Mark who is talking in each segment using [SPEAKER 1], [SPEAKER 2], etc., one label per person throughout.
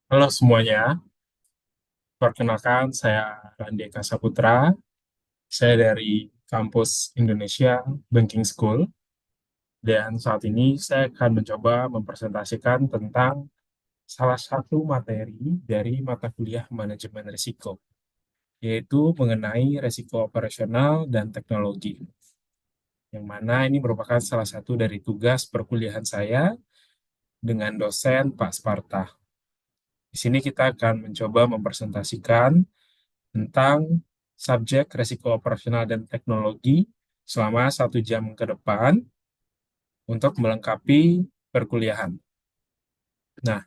[SPEAKER 1] Halo semuanya, perkenalkan saya Randeka Saputra. Saya dari kampus Indonesia Banking School, dan saat ini saya akan mencoba mempresentasikan tentang salah satu materi dari mata kuliah manajemen risiko, yaitu mengenai risiko operasional dan teknologi, yang mana ini merupakan salah satu dari tugas perkuliahan saya dengan dosen Pak Sparta. Di sini kita akan mencoba mempresentasikan tentang subjek resiko operasional dan teknologi selama 1 jam ke depan untuk melengkapi perkuliahan. Nah,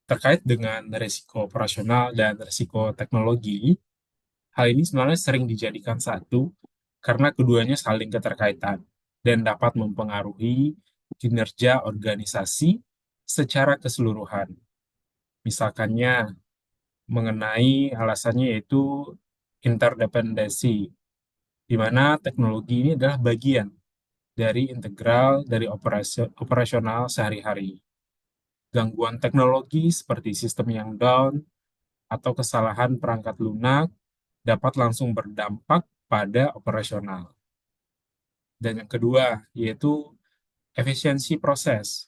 [SPEAKER 1] terkait dengan resiko operasional dan resiko teknologi, hal ini sebenarnya sering dijadikan satu karena keduanya saling keterkaitan dan dapat mempengaruhi kinerja organisasi secara keseluruhan. Misalkannya, mengenai alasannya yaitu interdependensi, di mana teknologi ini adalah bagian dari integral dari operasional sehari-hari. Gangguan teknologi seperti sistem yang down atau kesalahan perangkat lunak dapat langsung berdampak pada operasional. Dan yang kedua, yaitu efisiensi proses.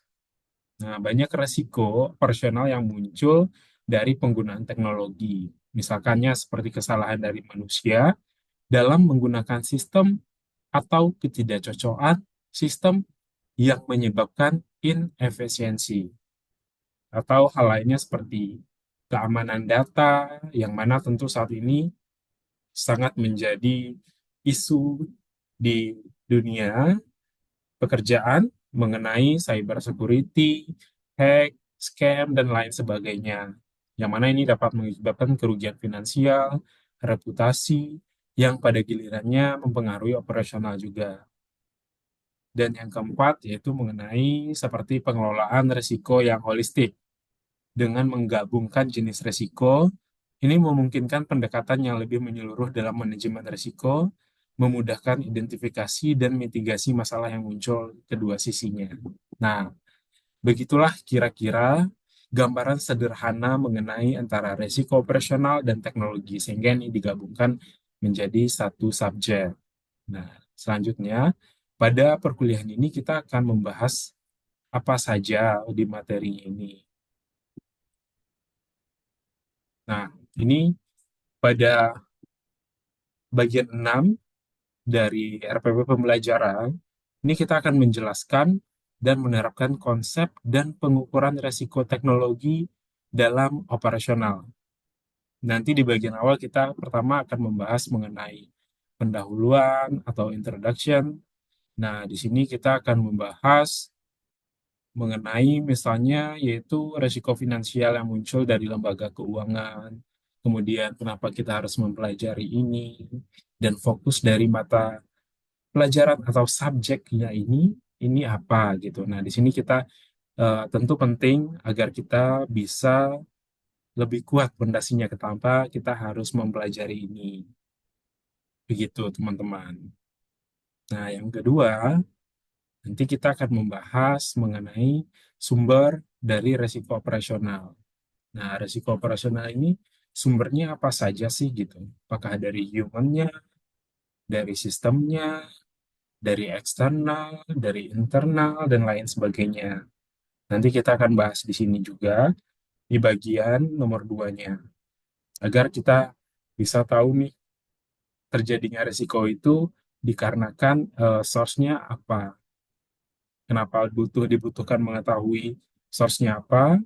[SPEAKER 1] Nah, banyak resiko operasional yang muncul dari penggunaan teknologi. Misalkannya seperti kesalahan dari manusia dalam menggunakan sistem atau ketidakcocokan sistem yang menyebabkan inefisiensi, atau hal lainnya seperti keamanan data, yang mana tentu saat ini sangat menjadi isu di dunia pekerjaan mengenai cyber security, hack, scam, dan lain sebagainya. Yang mana ini dapat mengakibatkan kerugian finansial, reputasi, yang pada gilirannya mempengaruhi operasional juga. Dan yang keempat yaitu mengenai seperti pengelolaan risiko yang holistik. Dengan menggabungkan jenis risiko, ini memungkinkan pendekatan yang lebih menyeluruh dalam manajemen risiko, memudahkan identifikasi dan mitigasi masalah yang muncul kedua sisinya. Nah, begitulah kira-kira gambaran sederhana mengenai antara risiko operasional dan teknologi, sehingga ini digabungkan menjadi satu subjek. Nah, selanjutnya, pada perkuliahan ini kita akan membahas apa saja di materi ini. Nah, ini pada bagian 6 dari RPP pembelajaran, ini kita akan menjelaskan dan menerapkan konsep dan pengukuran resiko teknologi dalam operasional. Nanti di bagian awal kita pertama akan membahas mengenai pendahuluan atau introduction. Nah, di sini kita akan membahas mengenai misalnya yaitu resiko finansial yang muncul dari lembaga keuangan, kemudian kenapa kita harus mempelajari ini, dan fokus dari mata pelajaran atau subjeknya ini apa gitu. Nah, di sini kita tentu penting agar kita bisa lebih kuat pondasinya kenapa kita harus mempelajari ini. Begitu, teman-teman. Nah, yang kedua, nanti kita akan membahas mengenai sumber dari resiko operasional. Nah, resiko operasional ini sumbernya apa saja sih gitu? Apakah dari human-nya, dari sistemnya, dari eksternal, dari internal, dan lain sebagainya. Nanti kita akan bahas di sini juga di bagian nomor duanya, agar kita bisa tahu nih terjadinya resiko itu dikarenakan source-nya apa. Kenapa dibutuhkan mengetahui source-nya apa,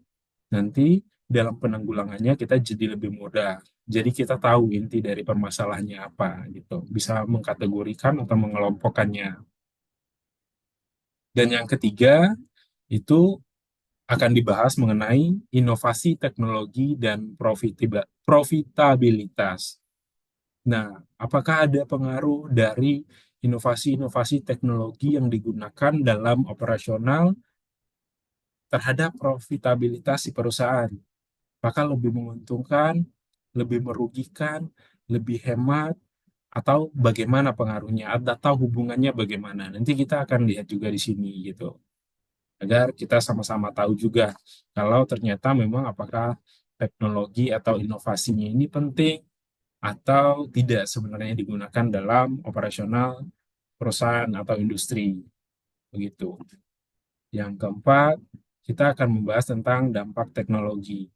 [SPEAKER 1] nanti dalam penanggulangannya kita jadi lebih mudah. Jadi kita tahu inti dari permasalahannya apa gitu. Bisa mengkategorikan atau mengelompokkannya. Dan yang ketiga itu akan dibahas mengenai inovasi teknologi dan profitabilitas. Nah, apakah ada pengaruh dari inovasi-inovasi teknologi yang digunakan dalam operasional terhadap profitabilitas si perusahaan? Apakah lebih menguntungkan, lebih merugikan, lebih hemat, atau bagaimana pengaruhnya, atau hubungannya bagaimana? Nanti kita akan lihat juga di sini gitu. agar kita sama-sama tahu juga kalau ternyata memang apakah teknologi atau inovasinya ini penting atau tidak sebenarnya digunakan dalam operasional perusahaan atau industri begitu. Yang keempat, kita akan membahas tentang dampak teknologi.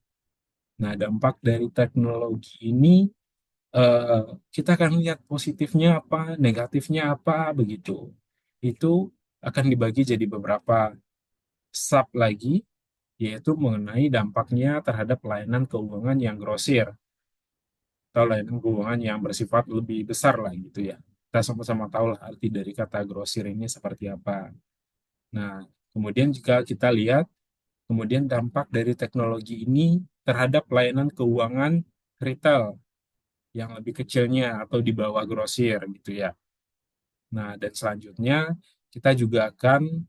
[SPEAKER 1] Nah, dampak dari teknologi ini eh, kita akan lihat positifnya apa, negatifnya apa begitu. Itu akan dibagi jadi beberapa sub lagi, yaitu mengenai dampaknya terhadap layanan keuangan yang grosir atau layanan keuangan yang bersifat lebih besar lah gitu ya. Kita sama-sama tahu lah arti dari kata grosir ini seperti apa. Nah, kemudian jika kita lihat kemudian dampak dari teknologi ini terhadap layanan keuangan retail yang lebih kecilnya atau di bawah grosir gitu ya. Nah, dan selanjutnya kita juga akan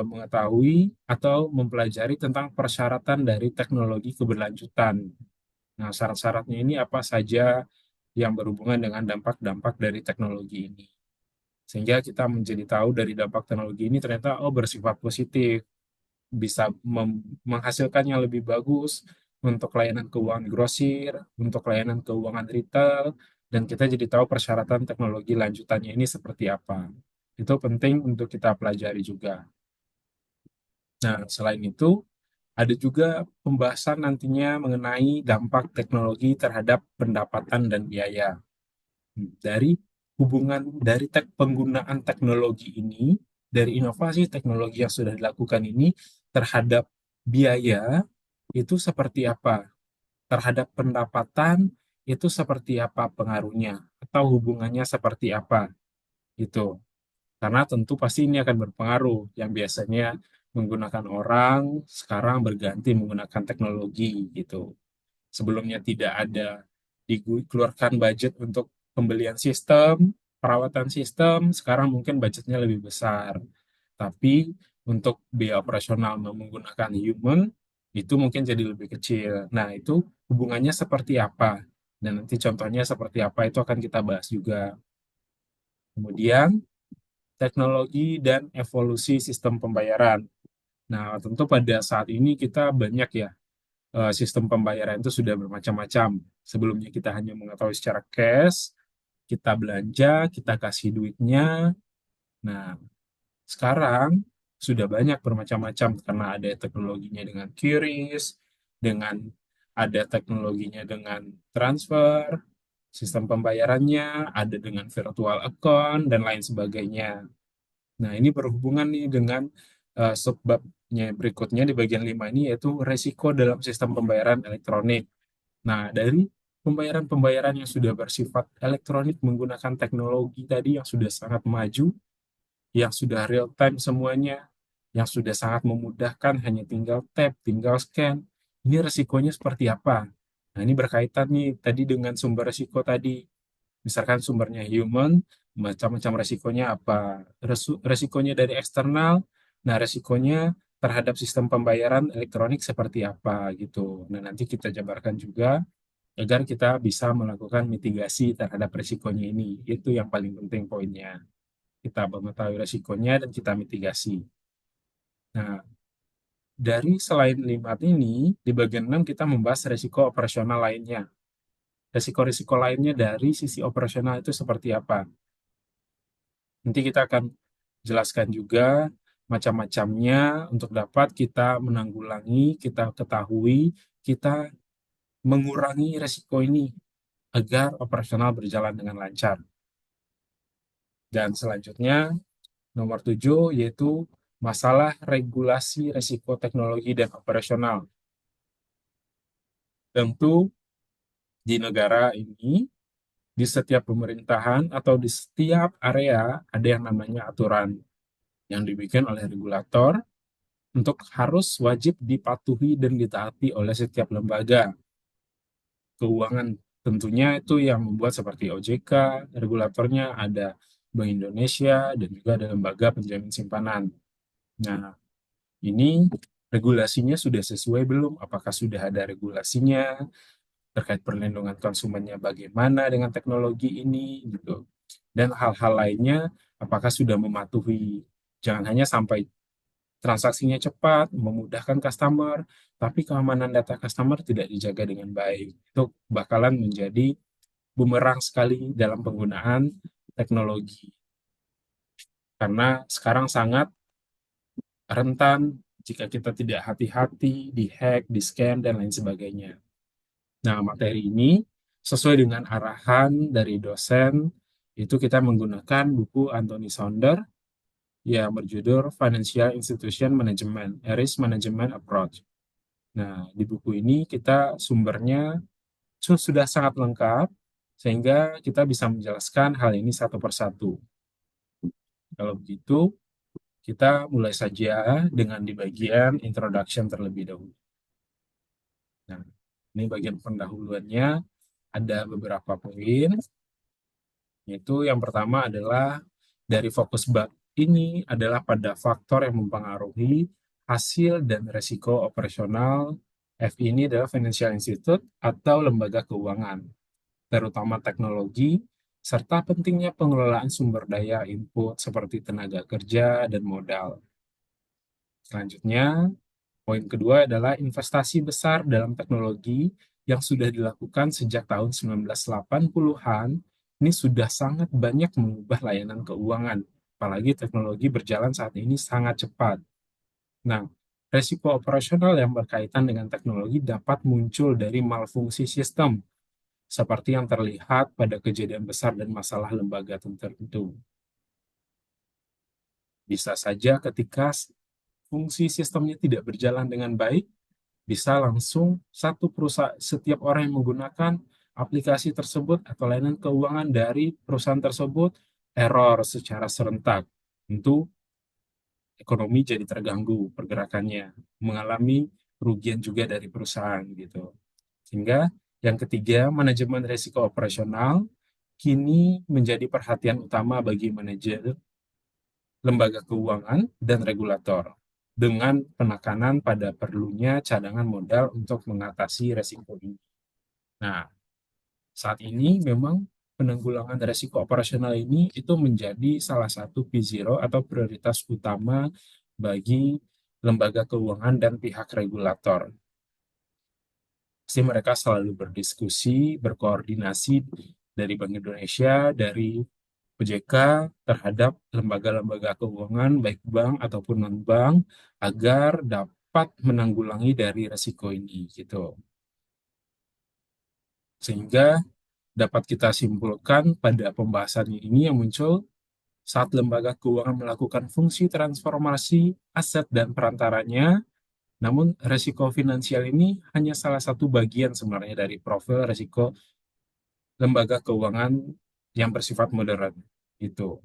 [SPEAKER 1] mengetahui atau mempelajari tentang persyaratan dari teknologi keberlanjutan. Nah, syarat-syaratnya ini apa saja yang berhubungan dengan dampak-dampak dari teknologi ini. Sehingga kita menjadi tahu dari dampak teknologi ini ternyata oh bersifat positif, bisa menghasilkan yang lebih bagus untuk layanan keuangan grosir, untuk layanan keuangan retail, dan kita jadi tahu persyaratan teknologi lanjutannya ini seperti apa. Itu penting untuk kita pelajari juga. Nah, selain itu, ada juga pembahasan nantinya mengenai dampak teknologi terhadap pendapatan dan biaya. Dari hubungan dari penggunaan teknologi ini, dari inovasi teknologi yang sudah dilakukan ini terhadap biaya itu seperti apa? Terhadap pendapatan itu seperti apa pengaruhnya? Atau hubungannya seperti apa? Gitu. Karena tentu pasti ini akan berpengaruh. Yang biasanya menggunakan orang, sekarang berganti menggunakan teknologi gitu. Sebelumnya tidak ada dikeluarkan budget untuk pembelian sistem, perawatan sistem, sekarang mungkin budgetnya lebih besar. Tapi untuk biaya operasional menggunakan human, itu mungkin jadi lebih kecil. Nah, itu hubungannya seperti apa? Dan nanti contohnya seperti apa itu akan kita bahas juga. Kemudian, teknologi dan evolusi sistem pembayaran. Nah, tentu pada saat ini kita banyak ya sistem pembayaran itu sudah bermacam-macam. Sebelumnya kita hanya mengetahui secara cash, kita belanja, kita kasih duitnya. Nah, sekarang sudah banyak bermacam-macam karena ada teknologinya dengan QRIS, dengan ada teknologinya dengan transfer, sistem pembayarannya, ada dengan virtual account, dan lain sebagainya. Nah, ini berhubungan nih dengan subbabnya berikutnya di bagian 5 ini yaitu resiko dalam sistem pembayaran elektronik. Nah, dari pembayaran-pembayaran yang sudah bersifat elektronik menggunakan teknologi tadi yang sudah sangat maju, yang sudah real time semuanya, yang sudah sangat memudahkan hanya tinggal tap, tinggal scan. Ini resikonya seperti apa? Nah, ini berkaitan nih tadi dengan sumber resiko tadi. Misalkan sumbernya human, macam-macam resikonya apa? Resikonya dari eksternal, nah resikonya terhadap sistem pembayaran elektronik seperti apa gitu. Nah, nanti kita jabarkan juga agar kita bisa melakukan mitigasi terhadap resikonya ini. Itu yang paling penting poinnya. Kita mengetahui resikonya dan kita mitigasi. Nah, dari selain 5 ini, di bagian 6 kita membahas resiko operasional lainnya. Resiko-resiko lainnya dari sisi operasional itu seperti apa? Nanti kita akan jelaskan juga macam-macamnya untuk dapat kita menanggulangi, kita ketahui, kita mengurangi resiko ini agar operasional berjalan dengan lancar. Dan selanjutnya, nomor 7 yaitu masalah regulasi resiko teknologi dan operasional. Tentu di negara ini, di setiap pemerintahan atau di setiap area ada yang namanya aturan yang dibikin oleh regulator untuk harus wajib dipatuhi dan ditaati oleh setiap lembaga keuangan. Tentunya itu yang membuat seperti OJK, regulatornya ada Bank Indonesia, dan juga ada lembaga penjamin simpanan. Nah, ini regulasinya sudah sesuai belum? Apakah sudah ada regulasinya terkait perlindungan konsumennya bagaimana dengan teknologi ini gitu. Dan hal-hal lainnya apakah sudah mematuhi. Jangan hanya sampai transaksinya cepat, memudahkan customer, tapi keamanan data customer tidak dijaga dengan baik. Itu bakalan menjadi bumerang sekali dalam penggunaan teknologi. Karena sekarang sangat rentan jika kita tidak hati-hati, di-hack, di-scam, dan lain sebagainya. Nah, materi ini sesuai dengan arahan dari dosen, itu kita menggunakan buku Anthony Saunders yang berjudul Financial Institution Management, A Risk Management Approach. Nah, di buku ini kita sumbernya sudah sangat lengkap, sehingga kita bisa menjelaskan hal ini satu persatu. Kalau begitu, kita mulai saja dengan di bagian introduction terlebih dahulu. Nah, ini bagian pendahuluannya, ada beberapa poin, yaitu yang pertama adalah dari fokus bab ini adalah pada faktor yang mempengaruhi hasil dan resiko operasional. FI ini adalah Financial Institute atau lembaga keuangan, terutama teknologi, serta pentingnya pengelolaan sumber daya input seperti tenaga kerja dan modal. Selanjutnya, poin kedua adalah investasi besar dalam teknologi yang sudah dilakukan sejak tahun 1980-an, ini sudah sangat banyak mengubah layanan keuangan, apalagi teknologi berjalan saat ini sangat cepat. Nah, resiko operasional yang berkaitan dengan teknologi dapat muncul dari malfungsi sistem, seperti yang terlihat pada kejadian besar dan masalah lembaga tertentu. Bisa saja ketika fungsi sistemnya tidak berjalan dengan baik, bisa langsung satu perusahaan, setiap orang yang menggunakan aplikasi tersebut atau layanan keuangan dari perusahaan tersebut error secara serentak. Tentu ekonomi jadi terganggu pergerakannya, mengalami kerugian juga dari perusahaan gitu. Sehingga yang ketiga, manajemen risiko operasional kini menjadi perhatian utama bagi manajer lembaga keuangan dan regulator dengan penekanan pada perlunya cadangan modal untuk mengatasi resiko ini. Nah, saat ini memang penanggulangan resiko operasional ini itu menjadi salah satu P0 atau prioritas utama bagi lembaga keuangan dan pihak regulator. Pasti mereka selalu berdiskusi, berkoordinasi dari Bank Indonesia, dari OJK terhadap lembaga-lembaga keuangan, baik bank ataupun non-bank, agar dapat menanggulangi dari resiko ini, gitu. Sehingga dapat kita simpulkan pada pembahasan ini yang muncul saat lembaga keuangan melakukan fungsi transformasi aset dan perantaranya, namun resiko finansial ini hanya salah satu bagian sebenarnya dari profil resiko lembaga keuangan yang bersifat modern. Itu.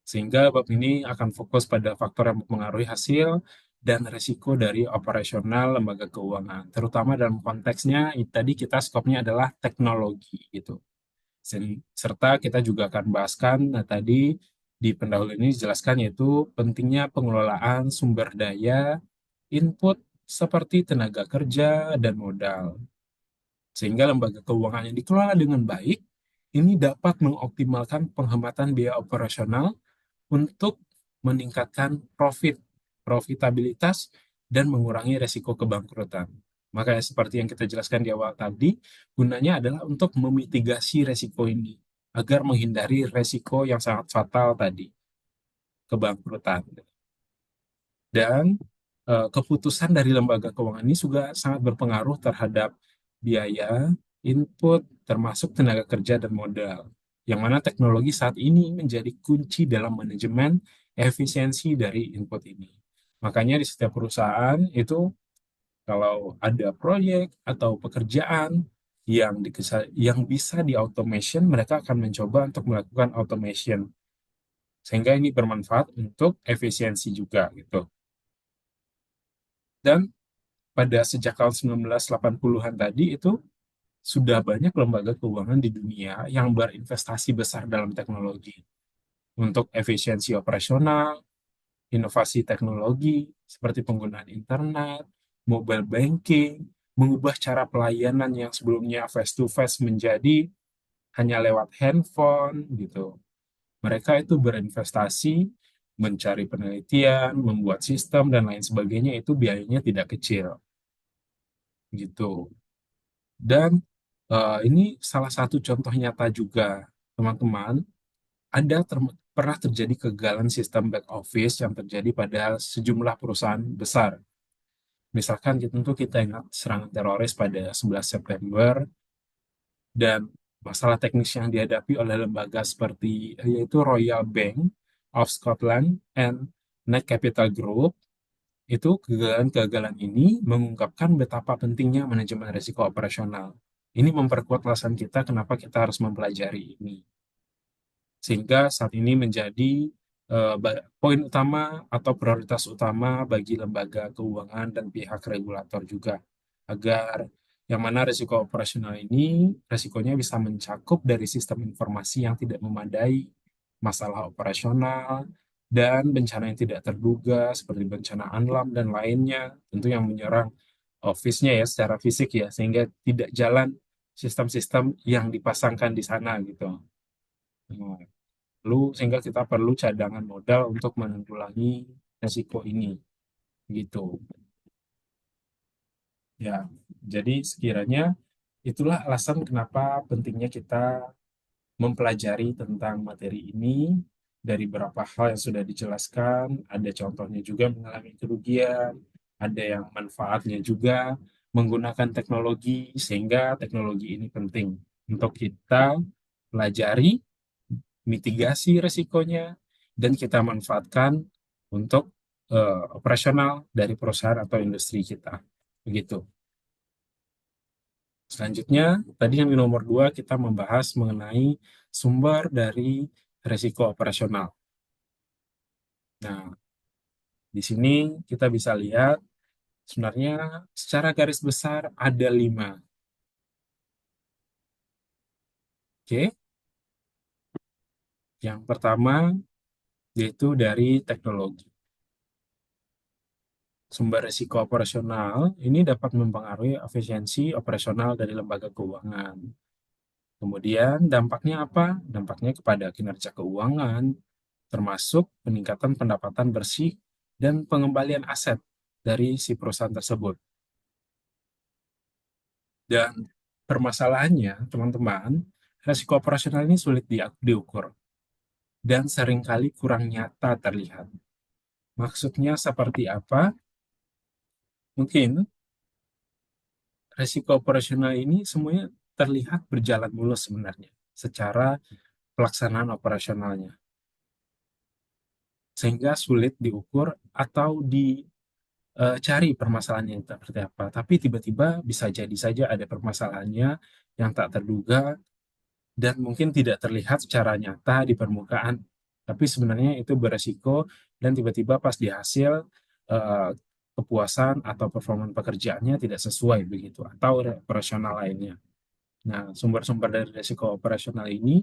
[SPEAKER 1] Sehingga bab ini akan fokus pada faktor yang mempengaruhi hasil dan resiko dari operasional lembaga keuangan. Terutama dalam konteksnya, tadi kita skopnya adalah teknologi gitu. Serta kita juga akan bahaskan, nah tadi di pendahuluan ini dijelaskan yaitu pentingnya pengelolaan sumber daya input seperti tenaga kerja dan modal. Sehingga lembaga keuangan yang dikelola dengan baik, ini dapat mengoptimalkan penghematan biaya operasional untuk meningkatkan profitabilitas, dan mengurangi resiko kebangkrutan. Makanya seperti yang kita jelaskan di awal tadi, gunanya adalah untuk memitigasi resiko ini, agar menghindari resiko yang sangat fatal tadi, kebangkrutan. Dan keputusan dari lembaga keuangan ini juga sangat berpengaruh terhadap biaya, input, termasuk tenaga kerja dan modal. Yang mana teknologi saat ini menjadi kunci dalam manajemen efisiensi dari input ini. Makanya di setiap perusahaan itu kalau ada proyek atau pekerjaan yang bisa di automation, mereka akan mencoba untuk melakukan automation. Sehingga ini bermanfaat untuk efisiensi juga gitu. Dan pada sejak tahun 1980-an tadi itu sudah banyak lembaga keuangan di dunia yang berinvestasi besar dalam teknologi untuk efisiensi operasional, inovasi teknologi seperti penggunaan internet, mobile banking, mengubah cara pelayanan yang sebelumnya face to face menjadi hanya lewat handphone gitu. Mereka itu berinvestasi mencari penelitian, membuat sistem, dan lain sebagainya itu biayanya tidak kecil, gitu. Dan ini salah satu contoh nyata juga, teman-teman, pernah terjadi kegagalan sistem back office yang terjadi pada sejumlah perusahaan besar. Misalkan tentu kita ingat serangan teroris pada 11 September dan masalah teknis yang dihadapi oleh lembaga seperti yaitu Royal Bank of Scotland and Net Capital Group. Itu kegagalan-kegagalan ini mengungkapkan betapa pentingnya manajemen risiko operasional. Ini memperkuat alasan kita kenapa kita harus mempelajari ini. Sehingga saat ini menjadi poin utama atau prioritas utama bagi lembaga keuangan dan pihak regulator juga, agar yang mana risiko operasional ini risikonya bisa mencakup dari sistem informasi yang tidak memadai, masalah operasional, dan bencana yang tidak terduga seperti bencana alam dan lainnya, tentu yang menyerang office-nya ya secara fisik ya, sehingga tidak jalan sistem-sistem yang dipasangkan di sana gitu. Nah, sehingga kita perlu cadangan modal untuk menanggulangi resiko ini gitu ya. Jadi sekiranya itulah alasan kenapa pentingnya kita mempelajari tentang materi ini. Dari beberapa hal yang sudah dijelaskan, ada contohnya juga mengalami kerugian, ada yang manfaatnya juga menggunakan teknologi, sehingga teknologi ini penting untuk kita pelajari, mitigasi resikonya, dan kita manfaatkan untuk operasional dari perusahaan atau industri kita. Begitu. Selanjutnya, tadi yang di nomor 2 kita membahas mengenai sumber dari resiko operasional. Nah, di sini kita bisa lihat sebenarnya secara garis besar ada 5. Oke, yang pertama yaitu dari teknologi. Sumber risiko operasional ini dapat mempengaruhi efisiensi operasional dari lembaga keuangan. Kemudian dampaknya apa? Dampaknya kepada kinerja keuangan, termasuk peningkatan pendapatan bersih dan pengembalian aset dari si perusahaan tersebut. Dan permasalahannya, teman-teman, risiko operasional ini sulit diukur dan seringkali kurang nyata terlihat. Maksudnya seperti apa? Mungkin risiko operasional ini semuanya terlihat berjalan mulus sebenarnya secara pelaksanaan operasionalnya, sehingga sulit diukur atau dicari permasalahannya yang seperti apa. Tapi tiba-tiba bisa jadi saja ada permasalahannya yang tak terduga dan mungkin tidak terlihat secara nyata di permukaan. Tapi sebenarnya itu beresiko dan tiba-tiba pas di hasil eh, kepuasan atau performa pekerjaannya tidak sesuai begitu atau operasional lainnya. Nah, sumber-sumber dari resiko operasional ini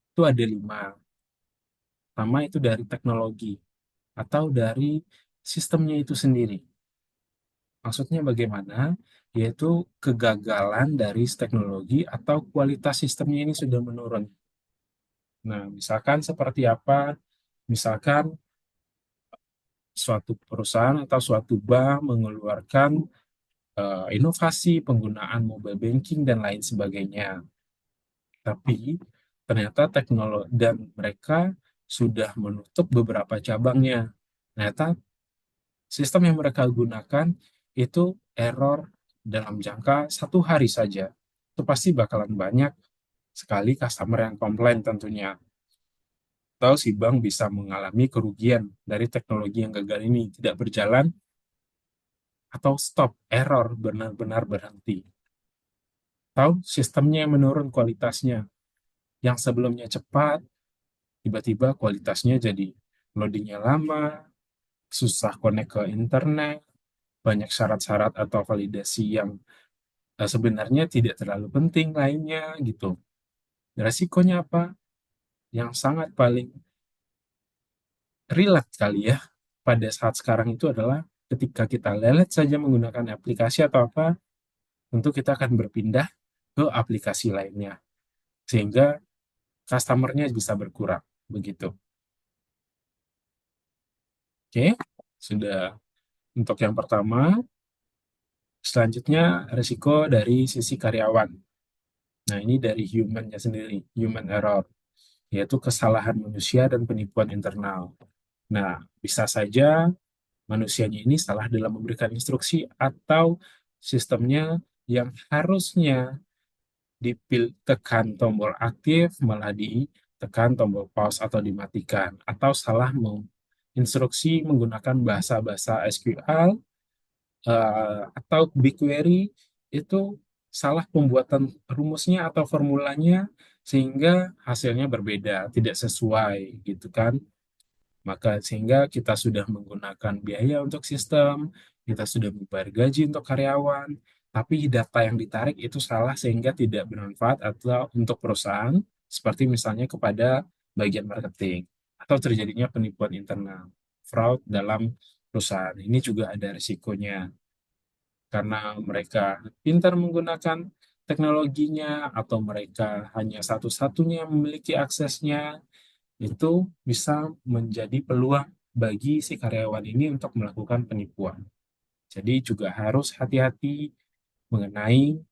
[SPEAKER 1] itu ada 5. Pertama itu dari teknologi atau dari sistemnya itu sendiri. Maksudnya bagaimana? Yaitu kegagalan dari teknologi atau kualitas sistemnya ini sudah menurun. Nah, misalkan seperti apa? Misalkan suatu perusahaan atau suatu bank mengeluarkan inovasi penggunaan mobile banking dan lain sebagainya. Tapi ternyata teknologi dan mereka sudah menutup beberapa cabangnya. Ternyata sistem yang mereka gunakan itu error dalam jangka 1 hari saja. Itu pasti bakalan banyak sekali customer yang komplain tentunya. Atau si bank bisa mengalami kerugian dari teknologi yang gagal ini tidak berjalan atau stop, error, benar-benar berhenti. Atau sistemnya yang menurun kualitasnya. Yang sebelumnya cepat, tiba-tiba kualitasnya jadi loadingnya lama, susah connect ke internet, banyak syarat-syarat atau validasi yang sebenarnya tidak terlalu penting lainnya gitu. Resikonya apa? Yang sangat paling relate kali ya pada saat sekarang itu adalah ketika kita lelet saja menggunakan aplikasi atau apa, tentu kita akan berpindah ke aplikasi lainnya. Sehingga customer-nya bisa berkurang. Begitu. Oke, sudah untuk yang pertama. Selanjutnya, risiko dari sisi karyawan. Nah, ini dari human-nya sendiri, human error, yaitu kesalahan manusia dan penipuan internal. Nah, bisa saja manusianya ini salah dalam memberikan instruksi atau sistemnya yang harusnya ditekan tombol aktif malah ditekan tombol pause atau dimatikan, atau salah menginstruksi menggunakan bahasa-bahasa SQL atau BigQuery itu salah pembuatan rumusnya atau formulanya sehingga hasilnya berbeda, tidak sesuai gitu kan. Maka sehingga kita sudah menggunakan biaya untuk sistem, kita sudah membayar gaji untuk karyawan, tapi data yang ditarik itu salah sehingga tidak bermanfaat atau untuk perusahaan, seperti misalnya kepada bagian marketing atau terjadinya penipuan internal, fraud dalam perusahaan. Ini juga ada risikonya karena mereka pintar menggunakan teknologinya atau mereka hanya satu-satunya yang memiliki aksesnya, itu bisa menjadi peluang bagi si karyawan ini untuk melakukan penipuan. Jadi juga harus hati-hati mengenai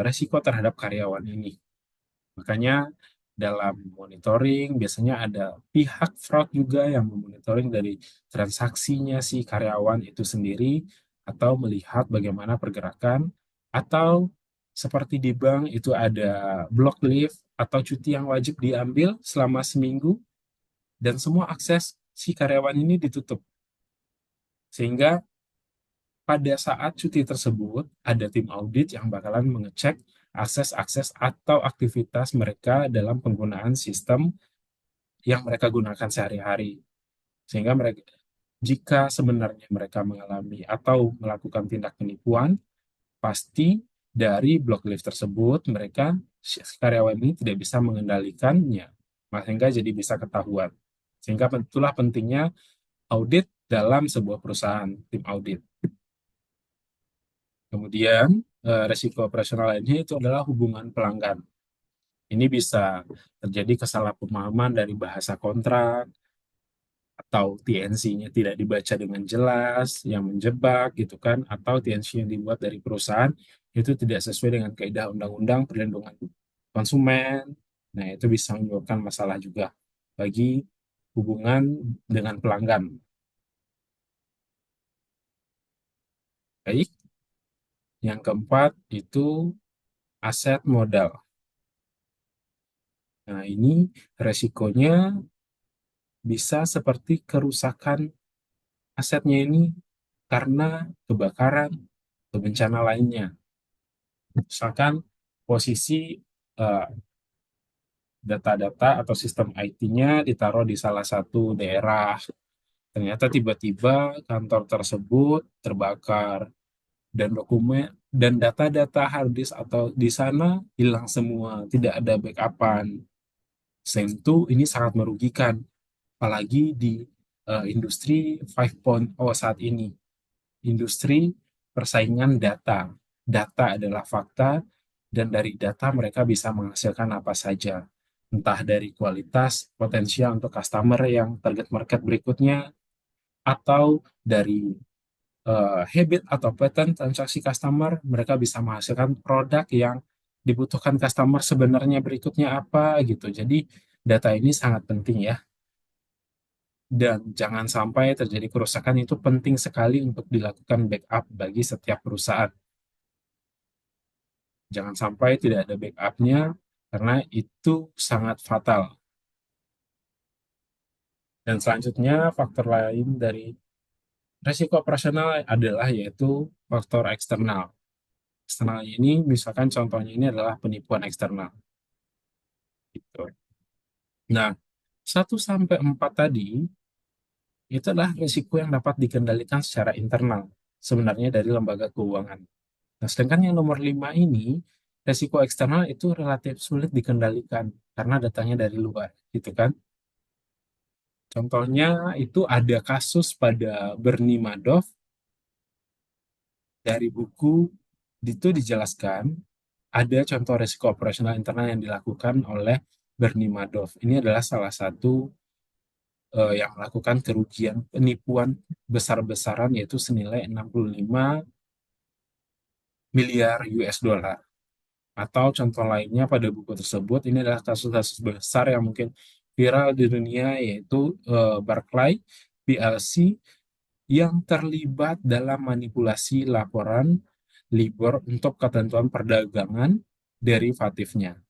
[SPEAKER 1] resiko terhadap karyawan ini. Makanya dalam monitoring biasanya ada pihak fraud juga yang memonitoring dari transaksinya si karyawan itu sendiri atau melihat bagaimana pergerakan atau seperti di bank itu ada block leave atau cuti yang wajib diambil selama seminggu dan semua akses si karyawan ini ditutup. Sehingga pada saat cuti tersebut ada tim audit yang bakalan mengecek akses-akses atau aktivitas mereka dalam penggunaan sistem yang mereka gunakan sehari-hari. Sehingga mereka, jika sebenarnya mereka mengalami atau melakukan tindak penipuan, pasti dari blocklist tersebut mereka karyawan ini tidak bisa mengendalikannya, sehingga jadi bisa ketahuan. Sehingga itulah pentingnya audit dalam sebuah perusahaan, tim audit. Kemudian, resiko operasional lainnya itu adalah hubungan pelanggan. Ini bisa terjadi kesalahpahaman dari bahasa kontrak, atau TNC-nya tidak dibaca dengan jelas, yang menjebak gitu kan, atau TNC yang dibuat dari perusahaan itu tidak sesuai dengan kaidah undang-undang perlindungan konsumen. Nah, itu bisa menyebabkan masalah juga bagi hubungan dengan pelanggan. Baik, yang keempat itu aset modal. Nah, ini resikonya bisa seperti kerusakan asetnya ini karena kebakaran atau bencana lainnya. Misalkan posisi eh, data-data atau sistem IT-nya ditaruh di salah satu daerah, ternyata tiba-tiba kantor tersebut terbakar dan dokumen dan data-data hard disk atau di sana hilang semua, tidak ada backupan. Selain itu, ini sangat merugikan, apalagi di industri 5.0 saat ini, industri persaingan data. Data adalah fakta, dan dari data mereka bisa menghasilkan apa saja. Entah dari kualitas potensial untuk customer yang target market berikutnya, atau dari habit atau pattern transaksi customer, mereka bisa menghasilkan produk yang dibutuhkan customer sebenarnya berikutnya apa gitu. Jadi data ini sangat penting ya. Dan jangan sampai terjadi kerusakan, itu penting sekali untuk dilakukan backup bagi setiap perusahaan. Jangan sampai tidak ada backupnya karena itu sangat fatal. Dan selanjutnya faktor lain dari resiko operasional adalah yaitu faktor eksternal. Eksternal ini misalkan contohnya ini adalah penipuan eksternal. Gitu. Nah, 1 sampai 4 tadi itu adalah risiko yang dapat dikendalikan secara internal sebenarnya dari lembaga keuangan. Nah, sedangkan yang nomor 5 ini, resiko eksternal itu relatif sulit dikendalikan karena datanya dari luar, gitu kan? Contohnya itu ada kasus pada Bernie Madoff, dari buku itu dijelaskan ada contoh resiko operasional internal yang dilakukan oleh Bernie Madoff. Ini adalah salah satu yang melakukan kerugian penipuan besar-besaran yaitu senilai 65 miliar US dollar. Atau contoh lainnya pada buku tersebut, ini adalah kasus-kasus besar yang mungkin viral di dunia, yaitu Barclay PLC yang terlibat dalam manipulasi laporan LIBOR untuk ketentuan perdagangan derivatifnya,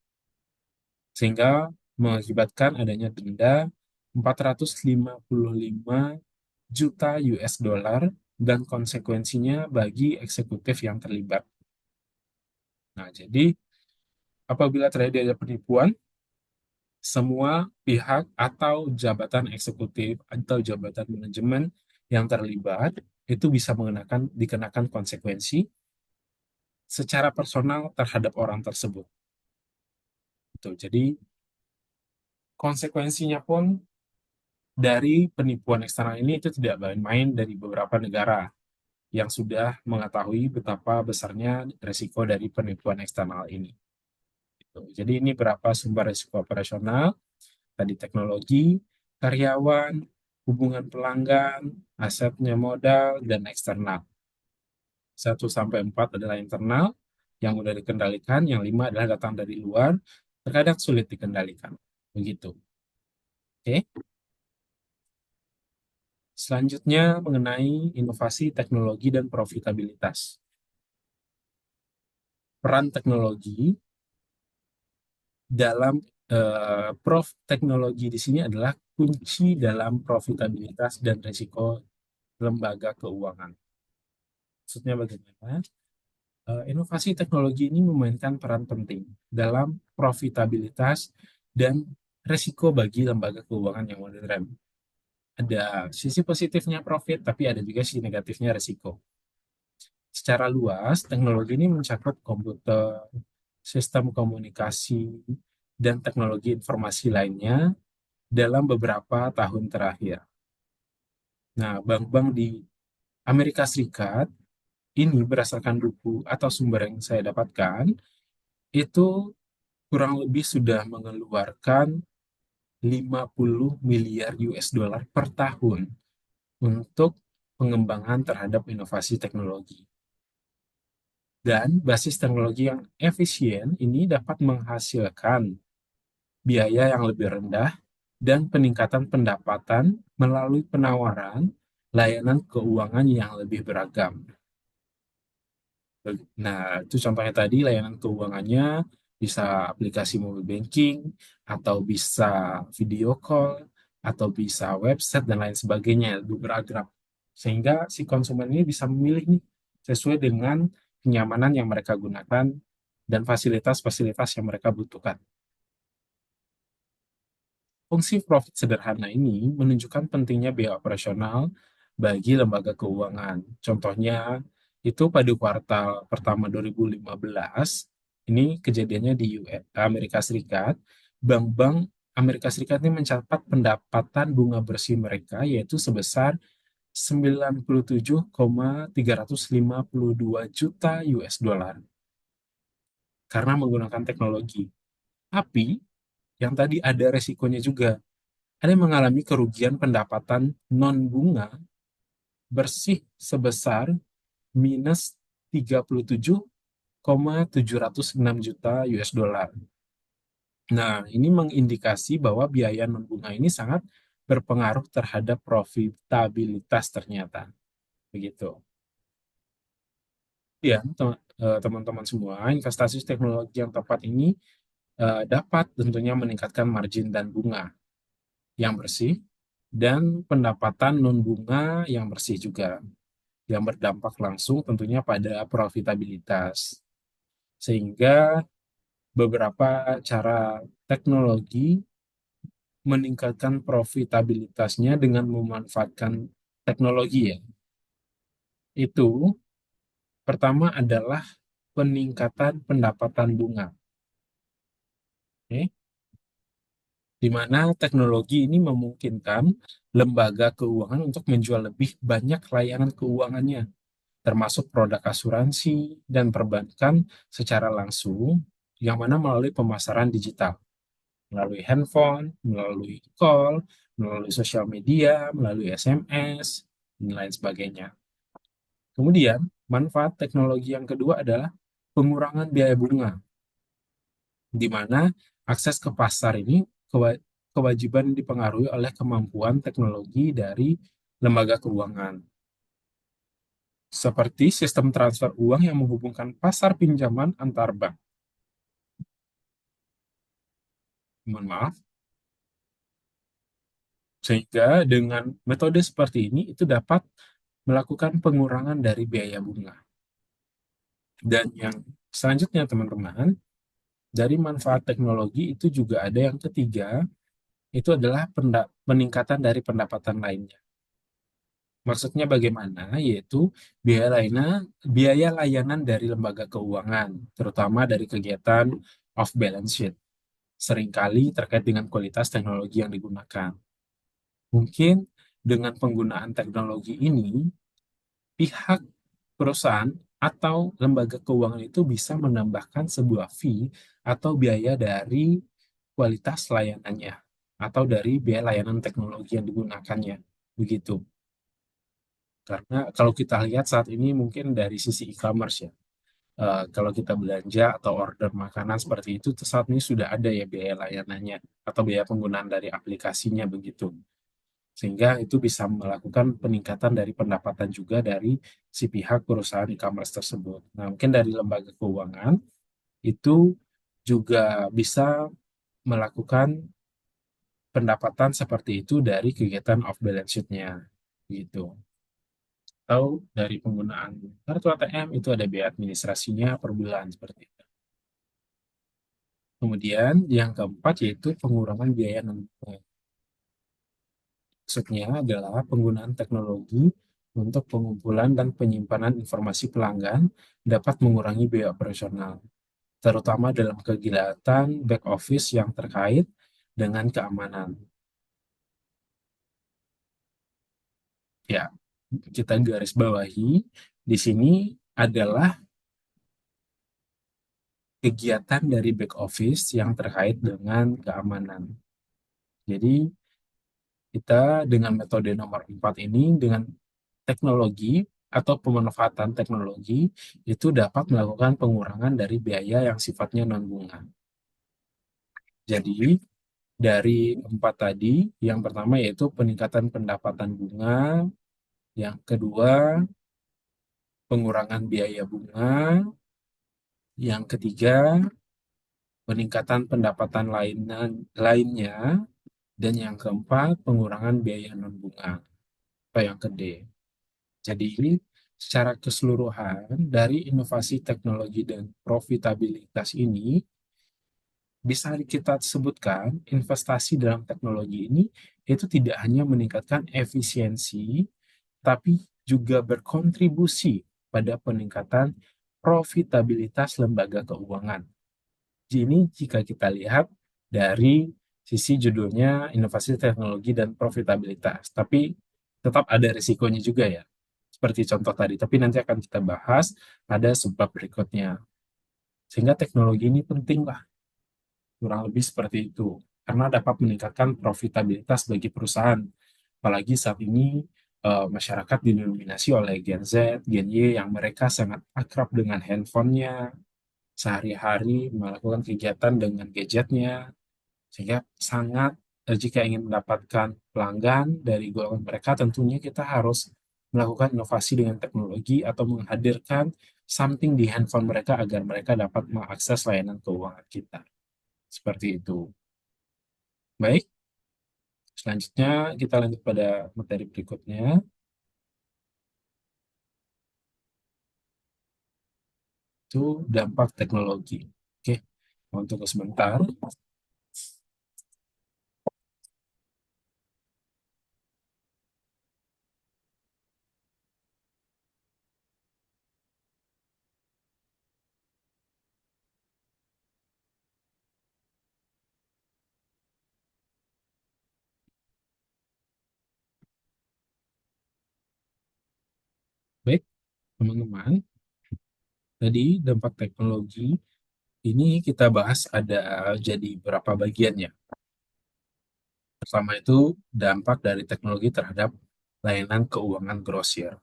[SPEAKER 1] sehingga mengakibatkan adanya denda 455 juta US dollar dan konsekuensinya bagi eksekutif yang terlibat. Nah, jadi apabila terjadi ada penipuan, semua pihak atau jabatan eksekutif atau jabatan manajemen yang terlibat itu bisa dikenakan konsekuensi secara personal terhadap orang tersebut. Gitu. Jadi konsekuensinya pun dari penipuan eksternal ini itu tidak main-main dari beberapa negara yang sudah mengetahui betapa besarnya resiko dari penipuan eksternal ini. Gitu. Jadi ini berapa sumber risiko operasional, tadi teknologi, karyawan, hubungan pelanggan, asetnya modal, dan eksternal. 1 sampai 4 adalah internal, yang mudah dikendalikan, yang 5 adalah datang dari luar, terkadang sulit dikendalikan. Begitu. Oke. Selanjutnya mengenai inovasi teknologi dan profitabilitas. Peran teknologi dalam teknologi di sini adalah kunci dalam profitabilitas dan risiko lembaga keuangan. Maksudnya bagaimana? Inovasi teknologi ini memainkan peran penting dalam profitabilitas dan risiko bagi lembaga keuangan yang modern. Ada sisi positifnya profit, tapi ada juga sisi negatifnya risiko. Secara luas, teknologi ini mencakup komputer, sistem komunikasi, dan teknologi informasi lainnya dalam beberapa tahun terakhir. Nah, bank-bank di Amerika Serikat ini berdasarkan buku atau sumber yang saya dapatkan, itu kurang lebih sudah mengeluarkan 50 miliar US dollar per tahun untuk pengembangan terhadap inovasi teknologi. Dan basis teknologi yang efisien ini dapat menghasilkan biaya yang lebih rendah dan peningkatan pendapatan melalui penawaran layanan keuangan yang lebih beragam. Nah, itu contohnya tadi layanan keuangannya bisa aplikasi mobile banking, atau bisa video call, atau bisa website, dan lain sebagainya, lebih beragam. Sehingga si konsumen ini bisa memilih nih, sesuai dengan kenyamanan yang mereka gunakan dan fasilitas-fasilitas yang mereka butuhkan. Fungsi profit sederhana ini menunjukkan pentingnya biaya operasional bagi lembaga keuangan. Contohnya, itu pada kuartal pertama 2015, ini kejadiannya di Amerika Serikat, bank-bank Amerika Serikat ini mencatat pendapatan bunga bersih mereka yaitu sebesar 97,352 juta US dollar karena menggunakan teknologi. Tapi yang tadi ada resikonya juga. Ada yang mengalami kerugian pendapatan non-bunga bersih sebesar minus 37,706 juta US dollar. Nah, ini mengindikasi bahwa biaya non-bunga ini sangat berpengaruh terhadap profitabilitas ternyata. Begitu. Ya, teman-teman semua, investasi teknologi yang tepat ini dapat tentunya meningkatkan margin dan bunga yang bersih, dan pendapatan non-bunga yang bersih juga, yang berdampak langsung tentunya pada profitabilitas. Sehingga beberapa cara teknologi meningkatkan profitabilitasnya dengan memanfaatkan teknologi ya. Itu pertama adalah peningkatan pendapatan bunga. Oke. Di mana teknologi ini memungkinkan lembaga keuangan untuk menjual lebih banyak layanan keuangannya, termasuk produk asuransi dan perbankan secara langsung, yang mana melalui pemasaran digital, melalui handphone, melalui call, melalui sosial media, melalui SMS, dan lain sebagainya. Kemudian, manfaat teknologi yang kedua adalah pengurangan biaya bunga, di mana akses ke pasar ini kewajiban dipengaruhi oleh kemampuan teknologi dari lembaga keuangan, seperti sistem transfer uang yang menghubungkan pasar pinjaman antar bank. Mohon maaf, sehingga dengan metode seperti ini itu dapat melakukan pengurangan dari biaya bunga. Dan yang selanjutnya teman-teman, dari manfaat teknologi itu juga ada yang ketiga, itu adalah peningkatan dari pendapatan lainnya. Maksudnya bagaimana? Yaitu biaya layanan dari lembaga keuangan, terutama dari kegiatan off balance sheet, seringkali terkait dengan kualitas teknologi yang digunakan. Mungkin dengan penggunaan teknologi ini, pihak perusahaan atau lembaga keuangan itu bisa menambahkan sebuah fee atau biaya dari kualitas layanannya atau dari biaya layanan teknologi yang digunakannya. Begitu. Karena kalau kita lihat saat ini mungkin dari sisi e-commerce ya, kalau kita belanja atau order makanan seperti itu, saat ini sudah ada ya biaya layanannya atau biaya penggunaan dari aplikasinya begitu. Sehingga itu bisa melakukan peningkatan dari pendapatan juga dari si pihak perusahaan e-commerce tersebut. Nah, mungkin dari lembaga keuangan itu juga bisa melakukan pendapatan seperti itu dari kegiatan off balance sheet-nya gitu. Atau dari penggunaan kartu ATM itu ada biaya administrasinya per bulan seperti itu. Kemudian yang keempat yaitu pengurangan biaya non maksudnya adalah penggunaan teknologi untuk pengumpulan dan penyimpanan informasi pelanggan dapat mengurangi biaya operasional, terutama dalam kegiatan back office yang terkait dengan keamanan. Ya, kita garis bawahi di sini adalah kegiatan dari back office yang terkait dengan keamanan. Jadi, kita dengan metode nomor 4 ini, dengan teknologi atau pemanfaatan teknologi, itu dapat melakukan pengurangan dari biaya yang sifatnya non-bunga. Jadi, dari empat tadi, yang pertama yaitu peningkatan pendapatan bunga, yang kedua, pengurangan biaya bunga, yang ketiga, peningkatan pendapatan lainnya, dan yang keempat, pengurangan biaya non-bunga atau yang ke D. Jadi, secara keseluruhan dari inovasi teknologi dan profitabilitas ini, bisa kita sebutkan investasi dalam teknologi ini itu tidak hanya meningkatkan efisiensi, tapi juga berkontribusi pada peningkatan profitabilitas lembaga keuangan. Jadi ini jika kita lihat dari sisi judulnya inovasi teknologi dan profitabilitas, tapi tetap ada risikonya juga ya. Seperti contoh tadi, tapi nanti akan kita bahas pada subbab berikutnya. Sehingga teknologi ini penting lah, kurang lebih seperti itu. Karena dapat meningkatkan profitabilitas bagi perusahaan. Apalagi saat ini masyarakat didominasi oleh Gen Z, Gen Y yang mereka sangat akrab dengan handphonenya, sehari-hari melakukan kegiatan dengan gadgetnya, sehingga sangat jika ingin mendapatkan pelanggan dari golongan mereka, tentunya kita harus melakukan inovasi dengan teknologi atau menghadirkan something di handphone mereka agar mereka dapat mengakses layanan keuangan kita. Seperti itu. Baik, selanjutnya kita lanjut pada materi berikutnya, itu dampak teknologi. Oke, untuk sebentar. Baik, teman-teman, tadi dampak teknologi ini kita bahas ada jadi berapa bagian ya. Pertama itu dampak dari teknologi terhadap layanan keuangan grosir.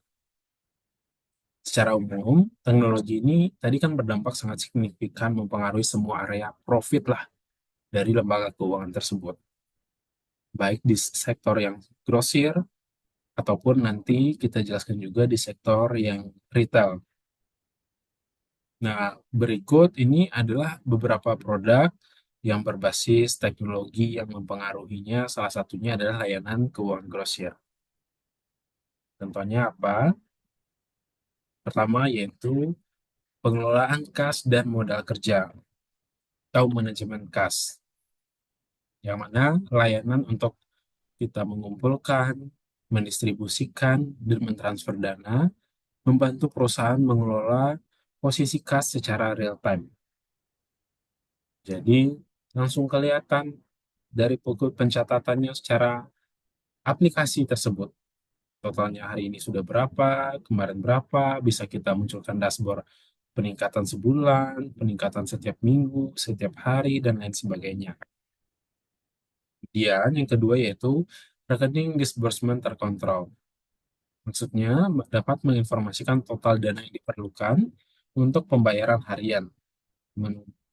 [SPEAKER 1] Secara umum, teknologi ini tadi kan berdampak sangat signifikan mempengaruhi semua area profit lah dari lembaga keuangan tersebut, baik di sektor yang grosir ataupun nanti kita jelaskan juga di sektor yang retail. Nah, berikut ini adalah beberapa produk yang berbasis teknologi yang mempengaruhinya. Salah satunya adalah layanan keuangan grosir. Contohnya apa? Pertama yaitu pengelolaan kas dan modal kerja atau manajemen kas, yang mana layanan untuk kita mengumpulkan, mendistribusikan, dan mentransfer dana, membantu perusahaan mengelola posisi kas secara real time. Jadi, langsung kelihatan dari pokok pencatatannya secara aplikasi tersebut. Totalnya hari ini sudah berapa, kemarin berapa, bisa kita munculkan dashboard peningkatan sebulan, peningkatan setiap minggu, setiap hari, dan lain sebagainya. Kemudian yang kedua yaitu rekening disbursement terkontrol. Maksudnya dapat menginformasikan total dana yang diperlukan untuk pembayaran harian.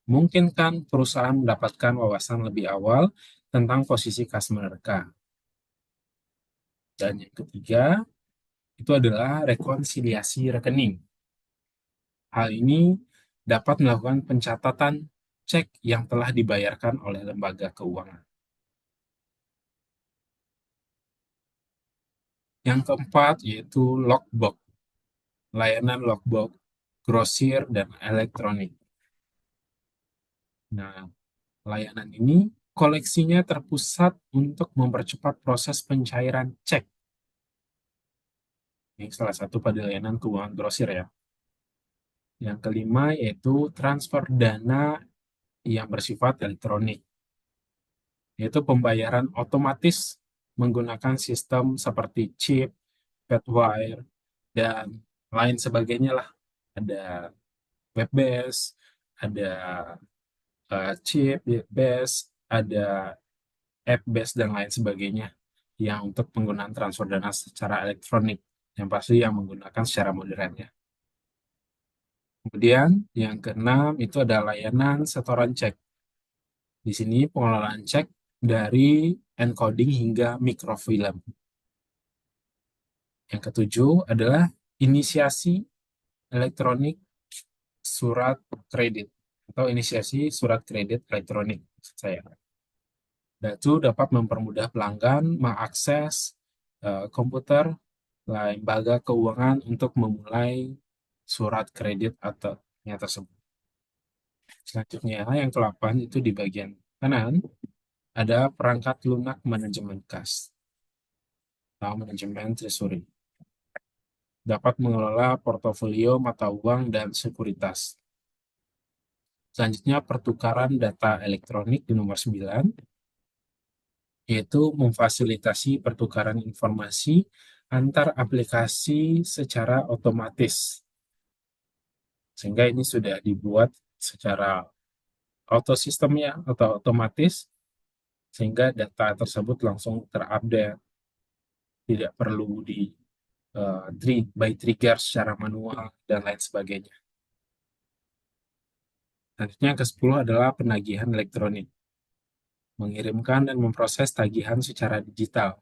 [SPEAKER 1] Memungkinkan perusahaan mendapatkan wawasan lebih awal tentang posisi kas mereka. Dan yang ketiga, itu adalah rekonsiliasi rekening. Hal ini dapat melakukan pencatatan cek yang telah dibayarkan oleh lembaga keuangan. Yang keempat yaitu logbook, layanan logbook grosir dan elektronik. Nah, layanan ini koleksinya terpusat untuk mempercepat proses pencairan cek. Ini salah satu pada layanan keuangan grosir ya. Yang kelima yaitu transfer dana yang bersifat elektronik, yaitu pembayaran otomatis menggunakan sistem seperti chip, Pathwire, dan lain sebagainya lah. Ada web based, ada chip based, ada app based dan lain sebagainya yang untuk penggunaan transfer dana secara elektronik yang pasti yang menggunakan secara modern ya. Kemudian yang keenam itu ada layanan setoran cek. Di sini pengelolaan cek dari encoding hingga mikrofilm. Yang ketujuh adalah inisiasi elektronik surat kredit atau inisiasi surat kredit elektronik maksud saya. Dan itu dapat mempermudah pelanggan mengakses komputer lembaga keuangan untuk memulai surat kredit atau tersebut. Selanjutnya, yang ke-8 itu di bagian kanan ada perangkat lunak manajemen kas atau manajemen treasury. Dapat mengelola portofolio mata uang dan sekuritas. Selanjutnya, pertukaran data elektronik di nomor 9, yaitu memfasilitasi pertukaran informasi antar aplikasi secara otomatis. Sehingga ini sudah dibuat secara auto sistemnya atau otomatis, sehingga data tersebut langsung terupdate, tidak perlu di by trigger secara manual, dan lain sebagainya. Selanjutnya yang ke-10 adalah penagihan elektronik. Mengirimkan dan memproses tagihan secara digital.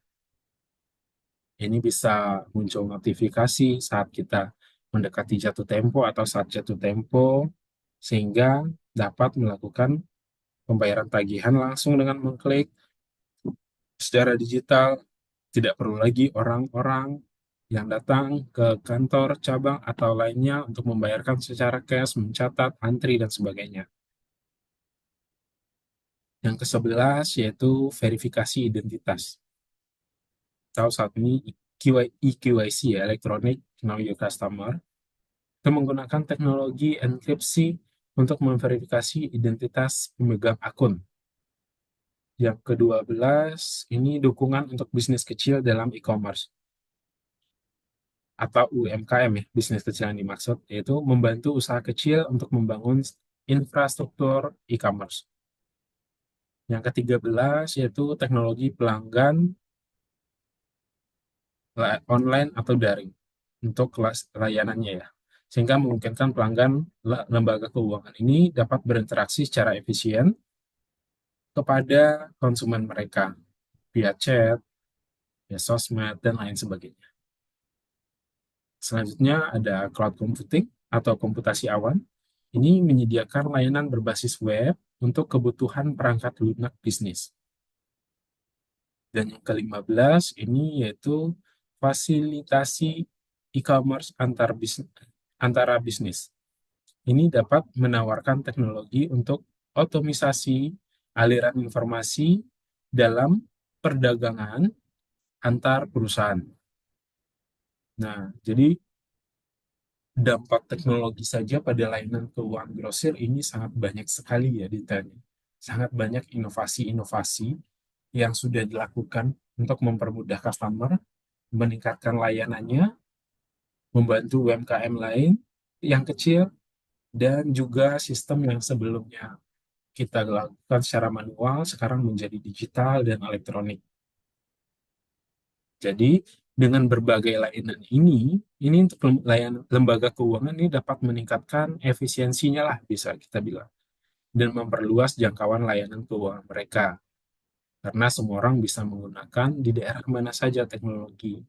[SPEAKER 1] Ini bisa muncul notifikasi saat kita mendekati jatuh tempo atau saat jatuh tempo, sehingga dapat melakukan pembayaran tagihan langsung dengan mengklik secara digital. Tidak perlu lagi orang-orang yang datang ke kantor cabang atau lainnya untuk membayarkan secara cash, mencatat, antri, dan sebagainya. Yang ke-11 yaitu verifikasi identitas. Atau saat ini EQIC ya, Electronic Know Your Customer. Kita menggunakan teknologi enkripsi untuk memverifikasi identitas pemegang akun. Yang ke-12 ini dukungan untuk bisnis kecil dalam e-commerce atau UMKM ya, bisnis kecil yang dimaksud, yaitu membantu usaha kecil untuk membangun infrastruktur e-commerce. Yang ke-13 yaitu teknologi pelanggan online atau daring untuk layanannya ya. Sehingga memungkinkan pelanggan lembaga keuangan ini dapat berinteraksi secara efisien kepada konsumen mereka via chat, via sosmed, dan lain sebagainya. Selanjutnya ada cloud computing atau komputasi awan. Ini menyediakan layanan berbasis web untuk kebutuhan perangkat lunak bisnis. Dan yang ke-15 ini yaitu fasilitasi e-commerce antara bisnis. Ini dapat menawarkan teknologi untuk otomisasi aliran informasi dalam perdagangan antar perusahaan. Nah, jadi dampak teknologi saja pada layanan keuangan grosir ini sangat banyak sekali ya detailnya. Sangat banyak inovasi-inovasi yang sudah dilakukan untuk mempermudah customer, meningkatkan layanannya, membantu UMKM lain yang kecil, dan juga sistem yang sebelumnya kita lakukan secara manual sekarang menjadi digital dan elektronik. Jadi dengan berbagai layanan ini untuk layanan lembaga keuangan ini dapat meningkatkan efisiensinya lah bisa kita bilang dan memperluas jangkauan layanan keuangan mereka karena semua orang bisa menggunakan di daerah mana saja teknologi